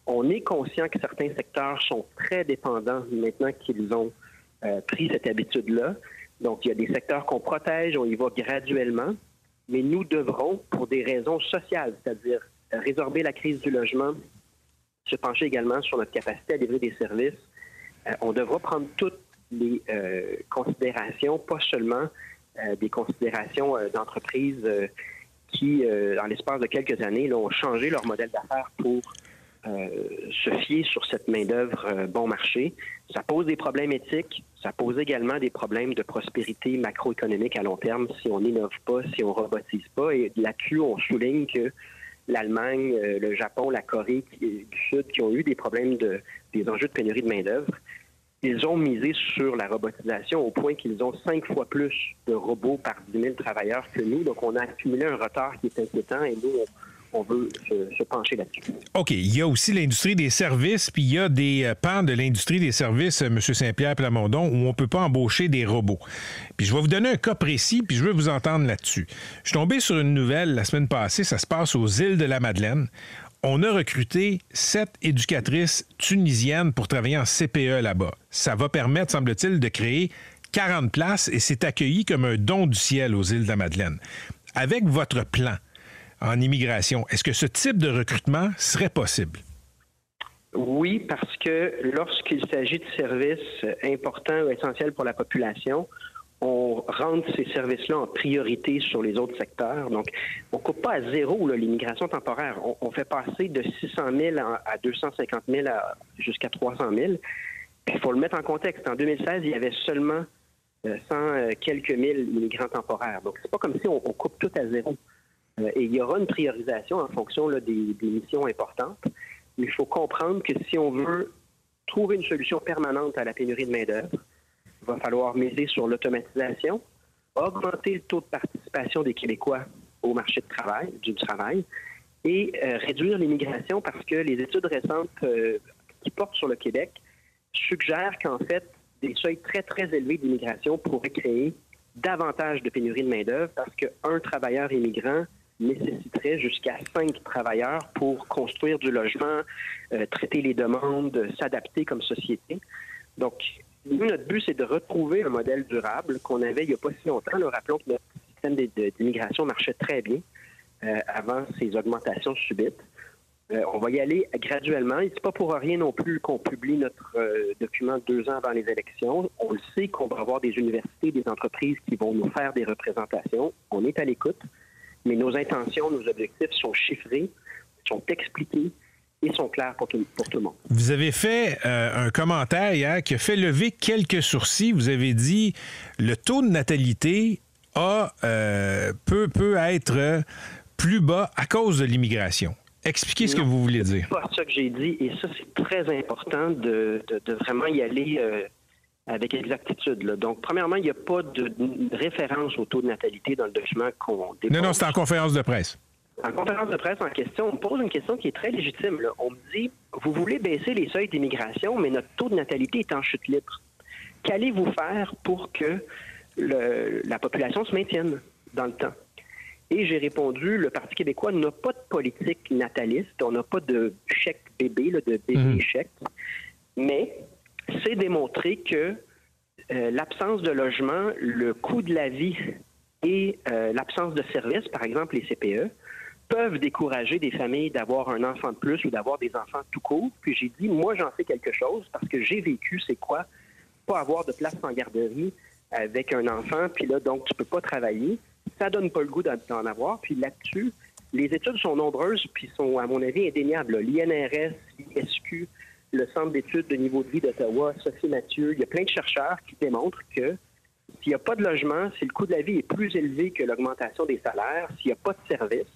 On est conscient que certains secteurs sont très dépendants maintenant qu'ils ont pris cette habitude-là. Donc, il y a des secteurs qu'on protège, on y va graduellement, mais nous devrons, pour des raisons sociales, c'est-à-dire résorber la crise du logement, se pencher également sur notre capacité à livrer des services, on devra prendre toutes les considérations, pas seulement des considérations d'entreprises qui, dans l'espace de quelques années, là, ont changé leur modèle d'affaires pour se fier sur cette main-d'œuvre bon marché. Ça pose des problèmes éthiques, ça pose également des problèmes de prospérité macroéconomique à long terme si on n'innove pas, si on robotise pas. Et là-dessus, on souligne que l'Allemagne, le Japon, la Corée du Sud, qui ont eu des problèmes des enjeux de pénurie de main-d'œuvre, ils ont misé sur la robotisation au point qu'ils ont 5 fois plus de robots par 10 000 travailleurs que nous. Donc, on a accumulé un retard qui est inquiétant et nous, on veut se pencher là-dessus. OK. Il y a aussi l'industrie des services, puis il y a des pans de l'industrie des services, M. Saint-Pierre Plamondon, où on ne peut pas embaucher des robots. Puis je vais vous donner un cas précis, puis je veux vous entendre là-dessus. Je suis tombé sur une nouvelle la semaine passée, ça se passe aux îles de la Madeleine. On a recruté 7 éducatrices tunisiennes pour travailler en CPE là-bas. Ça va permettre, semble-t-il, de créer 40 places et c'est accueilli comme un don du ciel aux îles de la Madeleine. Avec votre plan en immigration, est-ce que ce type de recrutement serait possible? Oui, parce que lorsqu'il s'agit de services importants ou essentiels pour la population, on rentre ces services-là en priorité sur les autres secteurs. Donc, on ne coupe pas à zéro là, l'immigration temporaire. On fait passer de 600 000 à 250 000 jusqu'à 300 000. Il faut le mettre en contexte. En 2016, il y avait seulement 100 quelques mille immigrants temporaires. Donc, c'est pas comme si on coupe tout à zéro. Et il y aura une priorisation en fonction là, des missions importantes. Mais il faut comprendre que si on veut trouver une solution permanente à la pénurie de main-d'œuvre, il va falloir miser sur l'automatisation, augmenter le taux de participation des Québécois au marché du travail et réduire l'immigration parce que les études récentes qui portent sur le Québec suggèrent qu'en fait, des seuils très, très élevés d'immigration pourraient créer davantage de pénurie de main-d'œuvre parce qu'un travailleur immigrant nécessiterait jusqu'à 5 travailleurs pour construire du logement, traiter les demandes, s'adapter comme société. Donc, nous, notre but, c'est de retrouver un modèle durable qu'on avait il n'y a pas si longtemps. Nous rappelons que notre système d'immigration marchait très bien avant ces augmentations subites. On va y aller graduellement. Et c'est pas pour rien non plus qu'on publie notre document 2 ans avant les élections. On le sait qu'on va avoir des universités, des entreprises qui vont nous faire des représentations. On est à l'écoute. Mais nos intentions, nos objectifs sont chiffrés, sont expliqués et sont clairs pour tout le monde. Vous avez fait un commentaire hier qui a fait lever quelques sourcils. Vous avez dit le taux de natalité peut être plus bas à cause de l'immigration. Expliquez ce que vous voulez dire. C'est pas ça que j'ai dit, et ça, c'est très important de vraiment y aller avec exactitude. Là. Donc, premièrement, il n'y a pas de référence au taux de natalité dans le document qu'on dépose. Non, c'est en conférence de presse. En conférence de presse en question, on me pose une question qui est très légitime. Là. On me dit, vous voulez baisser les seuils d'immigration, mais notre taux de natalité est en chute libre. Qu'allez-vous faire pour que la population se maintienne dans le temps? Et j'ai répondu, le Parti québécois n'a pas de politique nataliste, on n'a pas de chèque bébé, là, de bébé chèque, mais c'est démontré que l'absence de logement, le coût de la vie et l'absence de services, par exemple les CPE, peuvent décourager des familles d'avoir un enfant de plus ou d'avoir des enfants tout court. Puis j'ai dit, moi j'en sais quelque chose parce que j'ai vécu, c'est quoi, pas avoir de place en garderie avec un enfant, puis là, donc tu peux pas travailler. Ça donne pas le goût d'en avoir. Puis là-dessus, les études sont nombreuses puis sont, à mon avis, indéniables. L'INRS, l'ISQ, le Centre d'études de niveau de vie d'Ottawa, Sophie Mathieu, il y a plein de chercheurs qui démontrent que s'il n'y a pas de logement, si le coût de la vie est plus élevé que l'augmentation des salaires, s'il n'y a pas de service,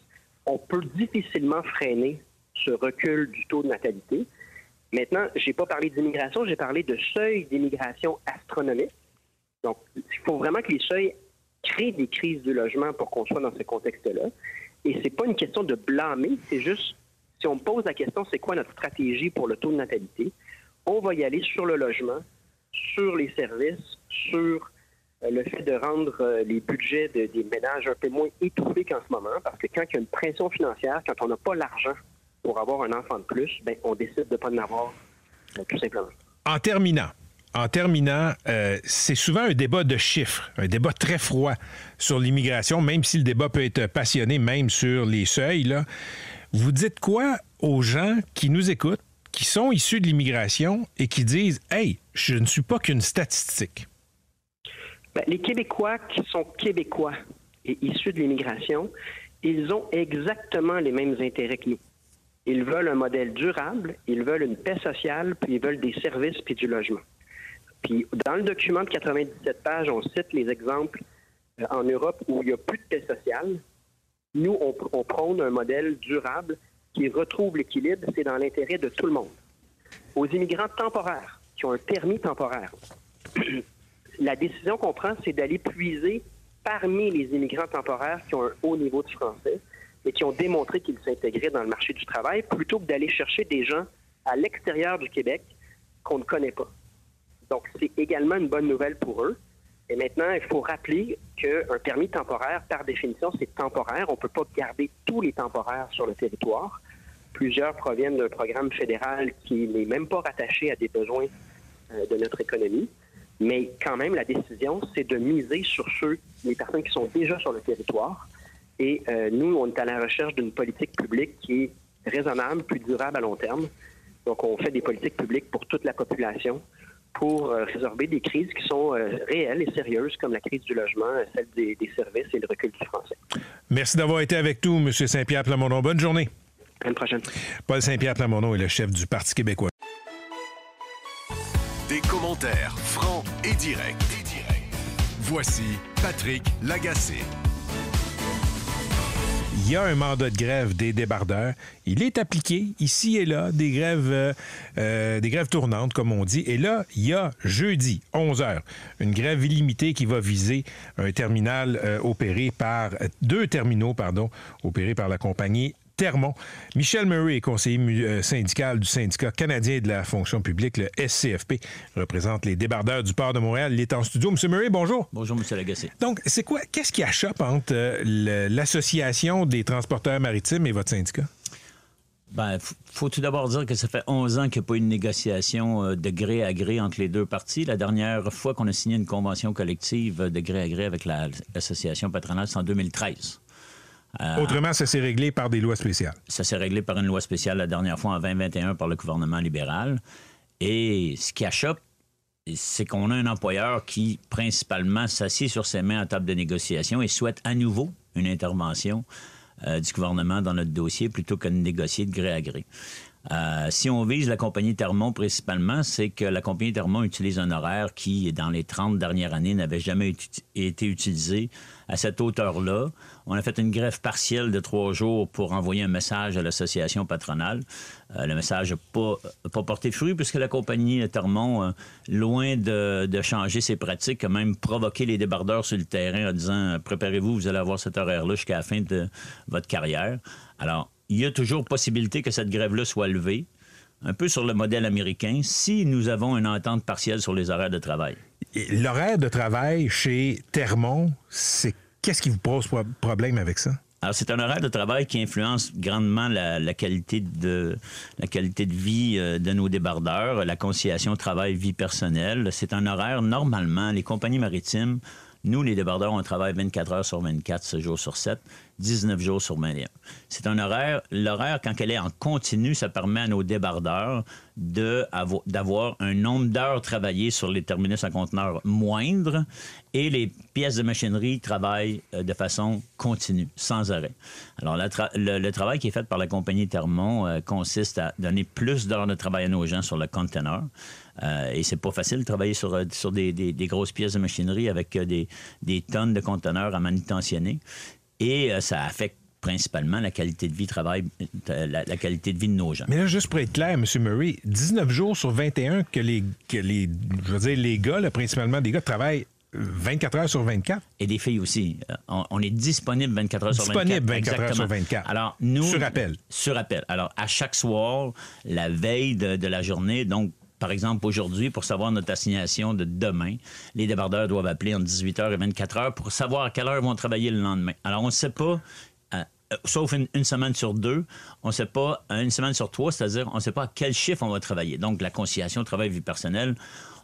on peut difficilement freiner ce recul du taux de natalité. Maintenant, je n'ai pas parlé d'immigration, j'ai parlé de seuil d'immigration astronomique. Donc, il faut vraiment que les seuils créent des crises du logement pour qu'on soit dans ce contexte-là. Et c'est pas une question de blâmer, c'est juste, si on me pose la question, c'est quoi notre stratégie pour le taux de natalité, on va y aller sur le logement, sur les services, sur le fait de rendre les budgets des ménages un peu moins étouffés qu'en ce moment, parce que quand il y a une pression financière, quand on n'a pas l'argent pour avoir un enfant de plus, ben, on décide de ne pas en avoir, tout simplement. En terminant, c'est souvent un débat de chiffres, un débat très froid sur l'immigration, même si le débat peut être passionné, même sur les seuils, là. Vous dites quoi aux gens qui nous écoutent, qui sont issus de l'immigration et qui disent « Hey, je ne suis pas qu'une statistique ». Bien, les Québécois qui sont québécois et issus de l'immigration, ils ont exactement les mêmes intérêts que nous. Ils veulent un modèle durable, ils veulent une paix sociale, puis ils veulent des services puis du logement. Puis dans le document de 97 pages, on cite les exemples en Europe où il n'y a plus de paix sociale. Nous, on prône un modèle durable qui retrouve l'équilibre, c'est dans l'intérêt de tout le monde. Aux immigrants temporaires, qui ont un permis temporaire, la décision qu'on prend, c'est d'aller puiser parmi les immigrants temporaires qui ont un haut niveau de français et qui ont démontré qu'ils s'intégraient dans le marché du travail, plutôt que d'aller chercher des gens à l'extérieur du Québec qu'on ne connaît pas. Donc, c'est également une bonne nouvelle pour eux. Et maintenant, il faut rappeler qu'un permis temporaire, par définition, c'est temporaire. On ne peut pas garder tous les temporaires sur le territoire. Plusieurs proviennent d'un programme fédéral qui n'est même pas rattaché à des besoins de notre économie. Mais quand même, la décision, c'est de miser sur les personnes qui sont déjà sur le territoire. Et nous, on est à la recherche d'une politique publique qui est raisonnable, plus durable à long terme. Donc, on fait des politiques publiques pour toute la population pour résorber des crises qui sont réelles et sérieuses, comme la crise du logement, celle des services et le recul du français. Merci d'avoir été avec nous, M. Saint-Pierre Plamondon. Bonne journée. À une prochaine. Paul Saint-Pierre Plamondon est le chef du Parti québécois. Des commentaires francs et directs. Voici Patrick Lagacé. Il y a un mandat de grève des débardeurs. Il est appliqué ici et là, des grèves tournantes, comme on dit. Et là, il y a jeudi, 11h, une grève illimitée qui va viser un terminal deux terminaux opérés par la compagnie Termon. Michel Murray est conseiller syndical du syndicat canadien de la fonction publique, le SCFP, représente les débardeurs du port de Montréal. Il est en studio. M. Murray, bonjour. Bonjour, M. Lagacé. Donc, qu'est-ce qui achoppe entre l'Association des transporteurs maritimes et votre syndicat? Bien, faut tout d'abord dire que ça fait 11 ans qu'il n'y a pas eu de négociation de gré à gré entre les deux parties. La dernière fois qu'on a signé une convention collective de gré à gré avec l'association patronale, c'est en 2013. Autrement, ça s'est réglé par des lois spéciales. Ça s'est réglé par une loi spéciale la dernière fois en 2021 par le gouvernement libéral. Et ce qui achoppe, c'est qu'on a un employeur qui, principalement, s'assied sur ses mains à table de négociation et souhaite à nouveau une intervention du gouvernement dans notre dossier plutôt que de négocier de gré à gré. Si on vise la compagnie Termon principalement, c'est que la compagnie Termon utilise un horaire qui, dans les 30 dernières années, n'avait jamais été utilisé à cette hauteur-là. On a fait une grève partielle de 3 jours pour envoyer un message à l'association patronale. Le message n'a pas porté fruit puisque la compagnie Termon, loin de changer ses pratiques, a même provoqué les débardeurs sur le terrain en disant « Préparez-vous, vous allez avoir cet horaire-là jusqu'à la fin de votre carrière. » Alors, il y a toujours possibilité que cette grève-là soit levée, un peu sur le modèle américain, si nous avons une entente partielle sur les horaires de travail. Et l'horaire de travail chez Termon, qu'est-ce qui vous pose problème avec ça? Alors, c'est un horaire de travail qui influence grandement la qualité de vie de nos débardeurs, la conciliation travail-vie personnelle. C'est un horaire, normalement, les compagnies maritimes, nous, les débardeurs, on travaille 24 heures sur 24, 7 jours sur 7, 19 jours sur 21. C'est un horaire, l'horaire, quand elle est en continu, ça permet à nos débardeurs d'avoir un nombre d'heures travaillées sur les terminus à conteneurs moindre et les pièces de machinerie travaillent de façon continue, sans arrêt. Alors, le travail qui est fait par la compagnie Termon consiste à donner plus d'heures de travail à nos gens sur le conteneur. Et c'est pas facile de travailler sur des grosses pièces de machinerie avec des tonnes de conteneurs à manutentionner. Et ça affecte principalement la qualité de vie la qualité de vie de nos gens. Mais là, juste pour être clair, M. Murray, 19 jours sur 21 que les gars, là, principalement des gars, travaillent 24 heures sur 24. Et des filles aussi. On est disponible 24 heures sur 24. Disponible 24 heures sur 24. Alors, nous, sur appel. Sur appel. Alors, à chaque soir, la veille de la journée, donc par exemple, aujourd'hui, pour savoir notre assignation de demain, les débardeurs doivent appeler entre 18h et 24h pour savoir à quelle heure ils vont travailler le lendemain. Alors, on ne sait pas, sauf une semaine sur 2, on ne sait pas, une semaine sur 3, c'est-à-dire on ne sait pas à quel chiffre on va travailler. Donc, la conciliation travail-vie personnelle,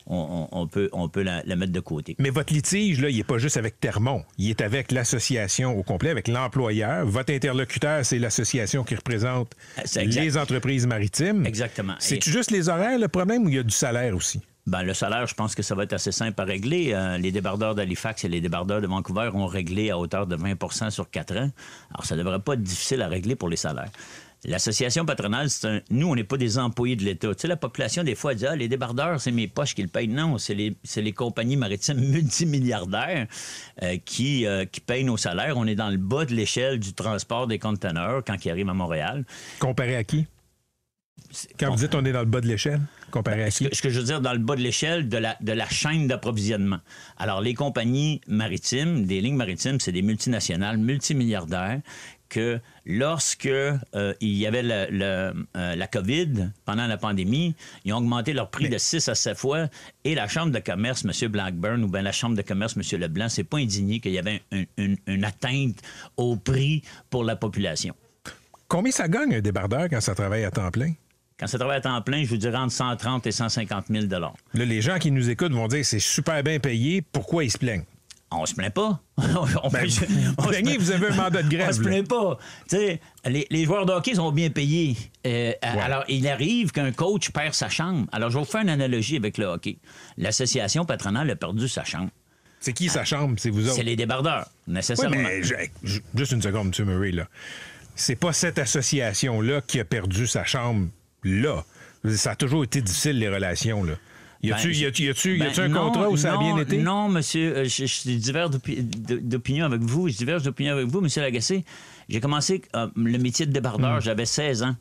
on peut la mettre de côté. Mais votre litige, là, il n'est pas juste avec Termont. Il est avec l'association au complet, avec l'employeur. Votre interlocuteur, c'est l'association qui représente les entreprises maritimes. Exactement. C'est-tu juste les horaires, le problème, ou il y a du salaire aussi? Ben, le salaire, je pense que ça va être assez simple à régler. Les débardeurs d'Halifax et les débardeurs de Vancouver ont réglé à hauteur de 20 sur 4 ans. Alors, ça ne devrait pas être difficile à régler pour les salaires. L'association patronale, nous, on n'est pas des employés de l'État. Tu sais, la population, des fois, dit « Ah, les débardeurs, c'est mes poches qui le payent. » Non, c'est les compagnies maritimes multimilliardaires qui payent nos salaires. On est dans le bas de l'échelle du transport des conteneurs quand ils arrivent à Montréal. Comparé à qui? Quand vous dites on est dans le bas de l'échelle, comparé à qui? Ce que je veux dire, dans le bas de l'échelle de la chaîne d'approvisionnement. Alors, les compagnies maritimes, des lignes maritimes, c'est des multinationales, multimilliardaires, que lorsque il y avait la COVID, pendant la pandémie, ils ont augmenté leur prix de 6 à 7 fois et la Chambre de commerce, M. Blackburn, ou bien la Chambre de commerce, M. Leblanc, s'est pas indigné qu'il y avait une atteinte au prix pour la population. Combien ça gagne un débardeur quand ça travaille à temps plein? Quand ça travaille à temps plein, je vous dirais entre 130 et 150 000 $. Là, les gens qui nous écoutent vont dire c'est super bien payé, pourquoi ils se plaignent? On se plaint pas. Vous avez un mandat de grève. On se plaint pas. Tu sais, les joueurs de hockey sont bien payés. Alors, il arrive qu'un coach perd sa chambre. Alors, je vais vous faire une analogie avec le hockey. L'association patronale a perdu sa chambre. C'est qui sa chambre? C'est vous autres? C'est les débardeurs, nécessairement. Oui, mais juste une seconde, M. Murray, là. C'est pas cette association-là qui a perdu sa chambre, là. Ça a toujours été difficile, les relations, là. Y a-tu un contrat où ça a bien été? Non, monsieur, je diverge d'opinion avec vous. Je diverge d'opinion avec vous, monsieur Lagacé. J'ai commencé le métier de débardeur, j'avais 16 ans.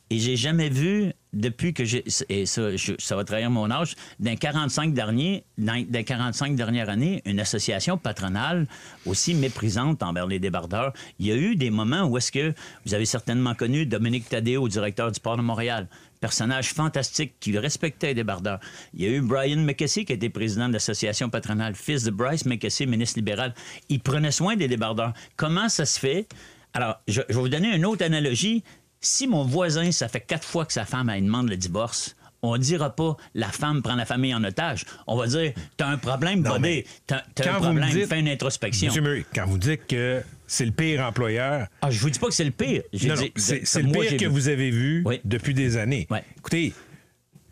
Et j'ai jamais vu, depuis que ça va trahir mon âge, dans les 45 dernières années, une association patronale aussi méprisante envers les débardeurs. Il y a eu des moments où est-ce que vous avez certainement connu Dominique Taddeo, directeur du Port de Montréal. Personnage fantastique qui respectait les débardeurs. Il y a eu Brian McKessie, qui était président de l'association patronale, fils de Bryce McKessie, ministre libéral. Il prenait soin des débardeurs. Comment ça se fait? Alors, je vais vous donner une autre analogie. Si mon voisin, ça fait 4 fois que sa femme elle demande le divorce, on ne dira pas la femme prend la famille en otage. On va dire t'as un problème, buddy. T'as un problème, fais une introspection. Monsieur Murray, quand vous dites que c'est le pire employeur. Ah, je vous dis pas que c'est le pire. C'est le pire que vous avez vu depuis des années. Ouais. Écoutez,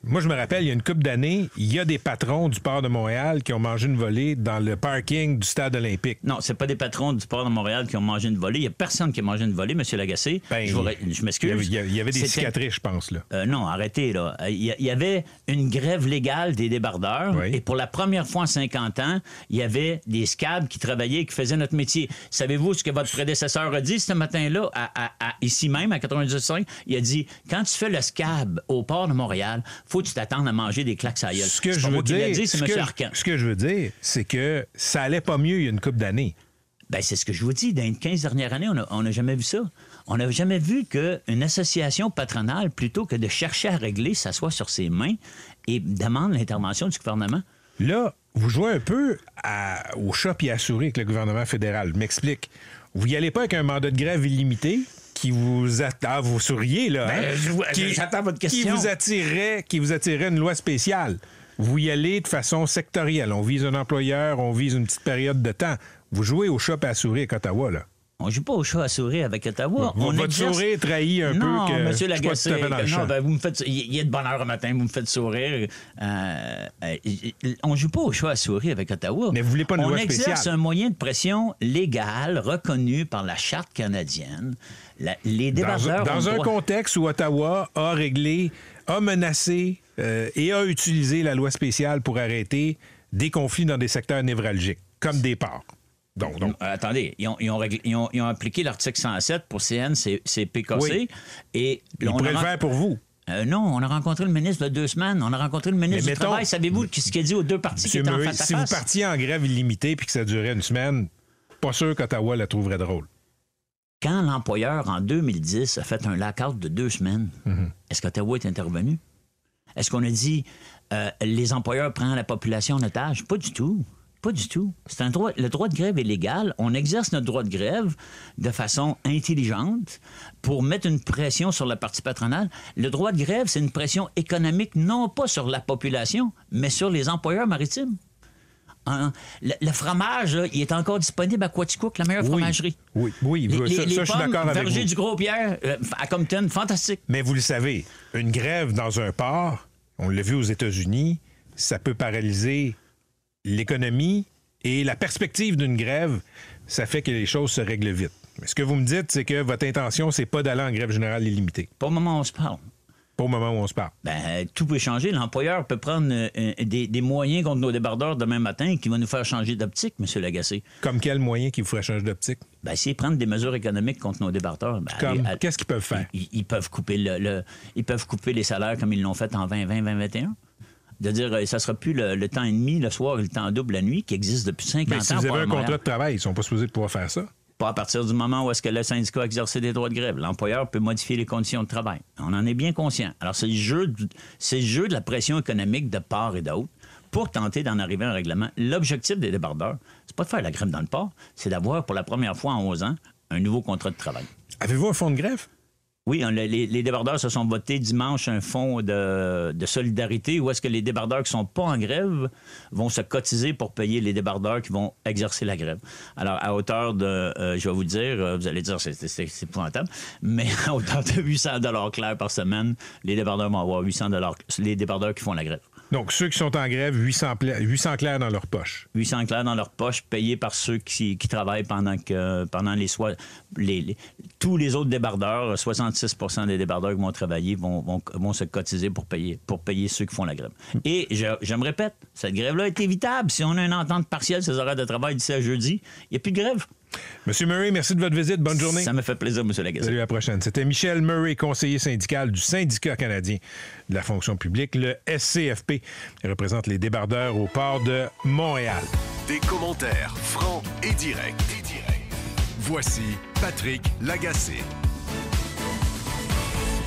moi, je me rappelle, il y a une couple d'années, il y a des patrons du Port de Montréal qui ont mangé une volée dans le parking du Stade olympique. Non, c'est pas des patrons du Port de Montréal qui ont mangé une volée. Il n'y a personne qui a mangé une volée, M. Lagacé. Je m'excuse. Il y avait des cicatrices, je pense. Là. Non, arrêtez. Là. Il y avait une grève légale des débardeurs. Oui. Et pour la première fois en 50 ans, il y avait des scabs qui travaillaient et qui faisaient notre métier. Savez-vous ce que votre prédécesseur a dit ce matin-là, ici même, à 98.5? Il a dit, quand tu fais le scab au Port de Montréal, faut que tu t'attendes à manger des claques à la gueule. Ce que je veux dire, c'est M. Arcan. Ce que je veux dire, c'est que ça allait pas mieux il y a une couple d'années. Ben, c'est ce que je vous dis. Dans les 15 dernières années, on n'a jamais vu ça. On n'a jamais vu qu'une association patronale, plutôt que de chercher à régler, s'assoit sur ses mains et demande l'intervention du gouvernement. Là, vous jouez un peu au chat et à la souris avec le gouvernement fédéral. Je m'explique. Vous n'y allez pas avec un mandat de grève illimité qui vous attend, vous souriez, là. Ben, j'attends votre question. Qui vous attirerait une loi spéciale. Vous y allez de façon sectorielle. On vise un employeur, on vise une petite période de temps. Vous jouez au chat et à la souris avec Ottawa, là. On ne joue pas au chat à souris avec Ottawa. Votre sourire trahit un peu que... Non, M. Lagacé, vous me faites... Il y a de bonne heure le matin, vous me faites sourire. On ne joue pas au chat à souris avec Ottawa. Mais vous voulez pas une loi spéciale. On exerce un moyen de pression légal reconnu par la Charte canadienne. Les débardeurs... Dans un contexte où Ottawa a réglé, a menacé et a utilisé la loi spéciale pour arrêter des conflits dans des secteurs névralgiques, comme des ports. Donc. Attendez, ils ont appliqué l'article 107 pour CN, c'est PKC. Oui. Et ils pourraient le faire pour vous. Non, on a rencontré le ministre il y a 2 semaines. On a rencontré le ministre du Travail. Savez-vous ce qu'il a dit aux 2 partis qui étaient en face à face? Si vous partiez en grève illimitée puis que ça durait 1 semaine, pas sûr qu'Ottawa la trouverait drôle. Quand l'employeur, en 2010, a fait un lockout de 2 semaines, est-ce qu'Ottawa est intervenu? Est-ce qu'on a dit les employeurs prennent la population en otage? Pas du tout. Pas du tout. C'est un droit. Le droit de grève est légal. On exerce notre droit de grève de façon intelligente pour mettre une pression sur la partie patronale. Le droit de grève, c'est une pression économique, non pas sur la population, mais sur les employeurs maritimes. Le fromage, là, il est encore disponible à Quaticook, la meilleure fromagerie. Oui, ça, je suis d'accord avec vous. Verger du Gros-Pierre, à Compton, fantastique. Mais vous le savez, une grève dans un port, on l'a vu aux États-Unis, ça peut paralyser l'économie et la perspective d'une grève, ça fait que les choses se règlent vite. Mais ce que vous me dites, c'est que votre intention, c'est pas d'aller en grève générale illimitée. Pas au moment où on se parle. Pas au moment où on se parle. Ben, tout peut changer. L'employeur peut prendre des moyens contre nos débardeurs demain matin qui vont nous faire changer d'optique, M. Lagacé. Comme quel moyen qui vous ferait changer d'optique? Ben, s'ils prennent des mesures économiques contre nos débardeurs... Ben, qu'est-ce qu'ils peuvent faire? Ils peuvent couper ils peuvent couper les salaires comme ils l'ont fait en 2020-2021. De dire ça sera plus le temps et demi le soir et le temps double la nuit qui existe depuis 50 ans. Mais si vous avez un contrat de travail, ils ne sont pas supposés pouvoir faire ça. Pas à partir du moment où est-ce que le syndicat a exercé des droits de grève. L'employeur peut modifier les conditions de travail. On en est bien conscient. Alors, c'est le jeu de la pression économique de part et d'autre pour tenter d'en arriver à un règlement. L'objectif des débardeurs, c'est pas de faire la grève dans le port, c'est d'avoir pour la première fois en 11 ans un nouveau contrat de travail. Avez-vous un fonds de grève? Oui, les débardeurs se sont votés dimanche un fonds de solidarité où est-ce que les débardeurs qui ne sont pas en grève vont se cotiser pour payer les débardeurs qui vont exercer la grève. Alors, à hauteur de, je vais vous dire, vous allez dire c'est épouvantable, mais à hauteur de 800 $ clair par semaine, les débardeurs vont avoir 800 $, les débardeurs qui font la grève. Donc, ceux qui sont en grève, 800 clairs dans leur poche. 800 clairs dans leur poche, payés par ceux qui travaillent pendant tous les autres débardeurs, 66 % des débardeurs qui vont travailler vont se cotiser pour payer ceux qui font la grève. Et je me répète, cette grève-là est évitable. Si on a une entente partielle, ces horaires de travail d'ici à jeudi, il n'y a plus de grève. Monsieur Murray, merci de votre visite. Bonne journée. Ça me fait plaisir, M. Lagacé. Salut, à la prochaine. C'était Michel Murray, conseiller syndical du Syndicat canadien de la fonction publique, le SCFP. Il représente les débardeurs au port de Montréal. Des commentaires francs et directs. Voici Patrick Lagacé.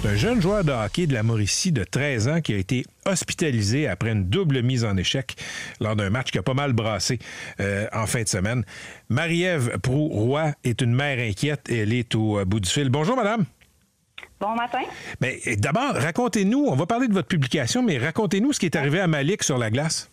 Un jeune joueur de hockey de la Mauricie de 13 ans qui a été hospitalisé après une double mise en échec lors d'un match qui a pas mal brassé en fin de semaine. Marie-Ève Proulx-Roy est une mère inquiète et elle est au bout du fil. Bonjour, madame. Bon matin. Mais d'abord, racontez-nous, on va parler de votre publication, mais racontez-nous ce qui est arrivé à Malik sur la glace.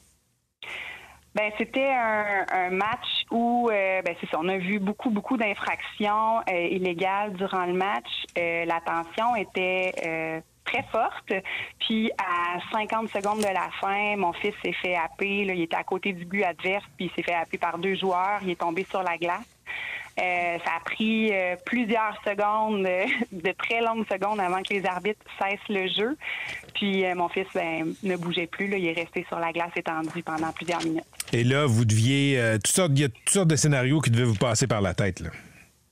Ben c'était un match où c'est ça, on a vu beaucoup d'infractions illégales durant le match. La tension était très forte. Puis à 50 secondes de la fin, mon fils s'est fait happer. Là, il était à côté du but adverse, puis il s'est fait happer par 2 joueurs. Il est tombé sur la glace. Ça a pris plusieurs secondes, de très longues secondes avant que les arbitres cessent le jeu. Puis mon fils ne bougeait plus. Là, il est resté sur la glace étendu pendant plusieurs minutes. Et là, vous deviez... il y a toutes sortes de scénarios qui devaient vous passer par la tête, là.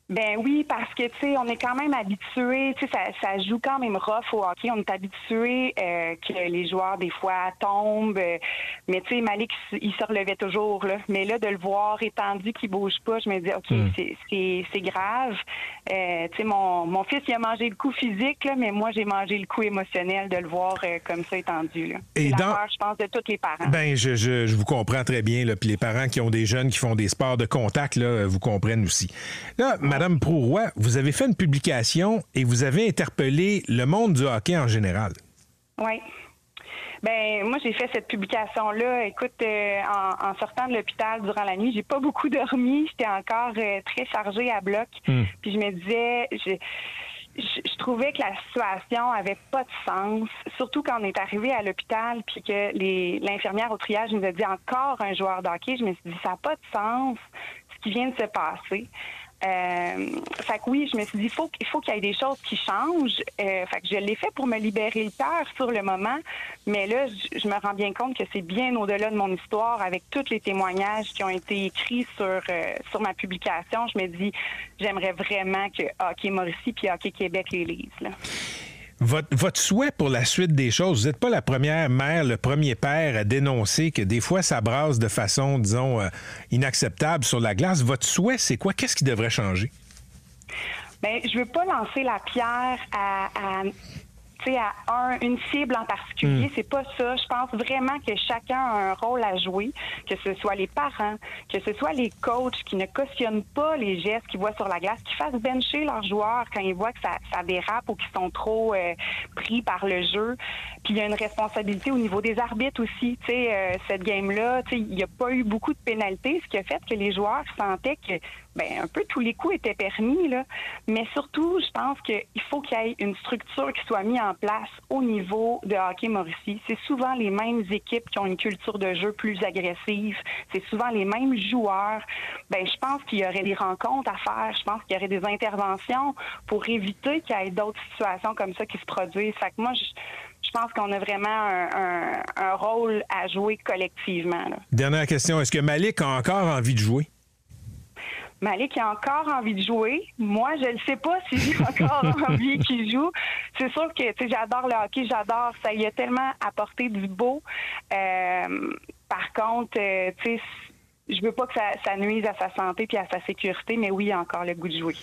Ben oui, parce que, tu sais, on est quand même habitué, tu sais, ça joue quand même rough au hockey. On est habitué que les joueurs, des fois, tombent. Mais, tu sais, Malik, il se relevait toujours, là. Mais là, de le voir étendu, qu'il bouge pas, je me dis, OK, c'est grave. Tu sais, mon fils, il a mangé le coup physique, là, mais moi, j'ai mangé le coup émotionnel de le voir comme ça étendu, là. Et c'est la peur, je pense, de tous les parents. Ben, je vous comprends très bien, là. Puis les parents qui ont des jeunes qui font des sports de contact, là, vous comprennent aussi. Là, Madame Proulx-Roy, vous avez fait une publication et vous avez interpellé le monde du hockey en général. Oui. Ben moi, j'ai fait cette publication-là. Écoute, en sortant de l'hôpital durant la nuit, j'ai pas beaucoup dormi. J'étais encore très chargée à bloc. Puis je me disais... Je trouvais que la situation avait pas de sens, surtout quand on est arrivé à l'hôpital puis que l'infirmière au triage nous a dit encore un joueur de hockey. Je me suis dit, ça n'a pas de sens ce qui vient de se passer. Fait que oui, je me suis dit, il faut qu'il y ait des choses qui changent. Fait que je l'ai fait pour me libérer le cœur sur le moment, mais là, je me rends bien compte que c'est bien au-delà de mon histoire, avec tous les témoignages qui ont été écrits sur ma publication. Je me dis, j'aimerais vraiment que Hockey Mauricie puis Hockey Québec les lisent, là. Votre souhait pour la suite des choses, vous n'êtes pas la première mère, le premier père à dénoncer que des fois, ça brasse de façon, disons, inacceptable sur la glace. Votre souhait, c'est quoi? Qu'est-ce qui devrait changer? Bien, je veux pas lancer la pierre à à une cible en particulier. C'est pas ça. Je pense vraiment que chacun a un rôle à jouer, que ce soit les parents, que ce soit les coachs qui ne cautionnent pas les gestes qu'ils voient sur la glace, qui fassent bencher leurs joueurs quand ils voient que ça dérape ou qu'ils sont trop pris par le jeu. Puis il y a une responsabilité au niveau des arbitres aussi. Cette game-là, il n'y a pas eu beaucoup de pénalités, ce qui a fait que les joueurs sentaient que un peu tous les coups étaient permis, là. Mais surtout, je pense qu'il faut qu'il y ait une structure qui soit mise en place au niveau de Hockey Mauricie. C'est souvent les mêmes équipes qui ont une culture de jeu plus agressive. C'est souvent les mêmes joueurs. Je pense qu'il y aurait des rencontres à faire. Je pense qu'il y aurait des interventions pour éviter qu'il y ait d'autres situations comme ça qui se produisent. Fait que moi, je pense qu'on a vraiment un rôle à jouer collectivement, là. Dernière question. Est-ce que Malik a encore envie de jouer? Malik a encore envie de jouer. Moi, je ne sais pas si j'ai encore envie qu'il joue. C'est sûr que j'adore le hockey, ça y a tellement apporté du beau. Par contre, je veux pas que ça nuise à sa santé puis à sa sécurité, mais oui, il a encore le goût de jouer.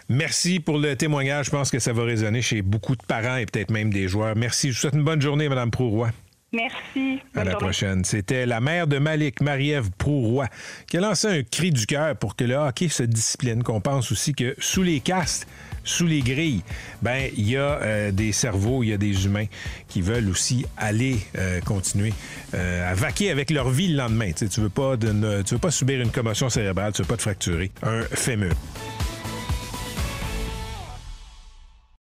Merci pour le témoignage. Je pense que ça va résonner chez beaucoup de parents et peut-être même des joueurs. Merci. Je vous souhaite une bonne journée, Mme Prouroy. Merci. À la prochaine. C'était la mère de Malik, Marie-Ève Prouroy, qui a lancé un cri du cœur pour que le hockey se discipline, qu'on pense aussi que sous les castes, sous les grilles, il y a des cerveaux, il y a des humains qui veulent aussi aller continuer à vaquer avec leur vie le lendemain. Tu veux pas subir une commotion cérébrale, tu veux pas te fracturer un fémur.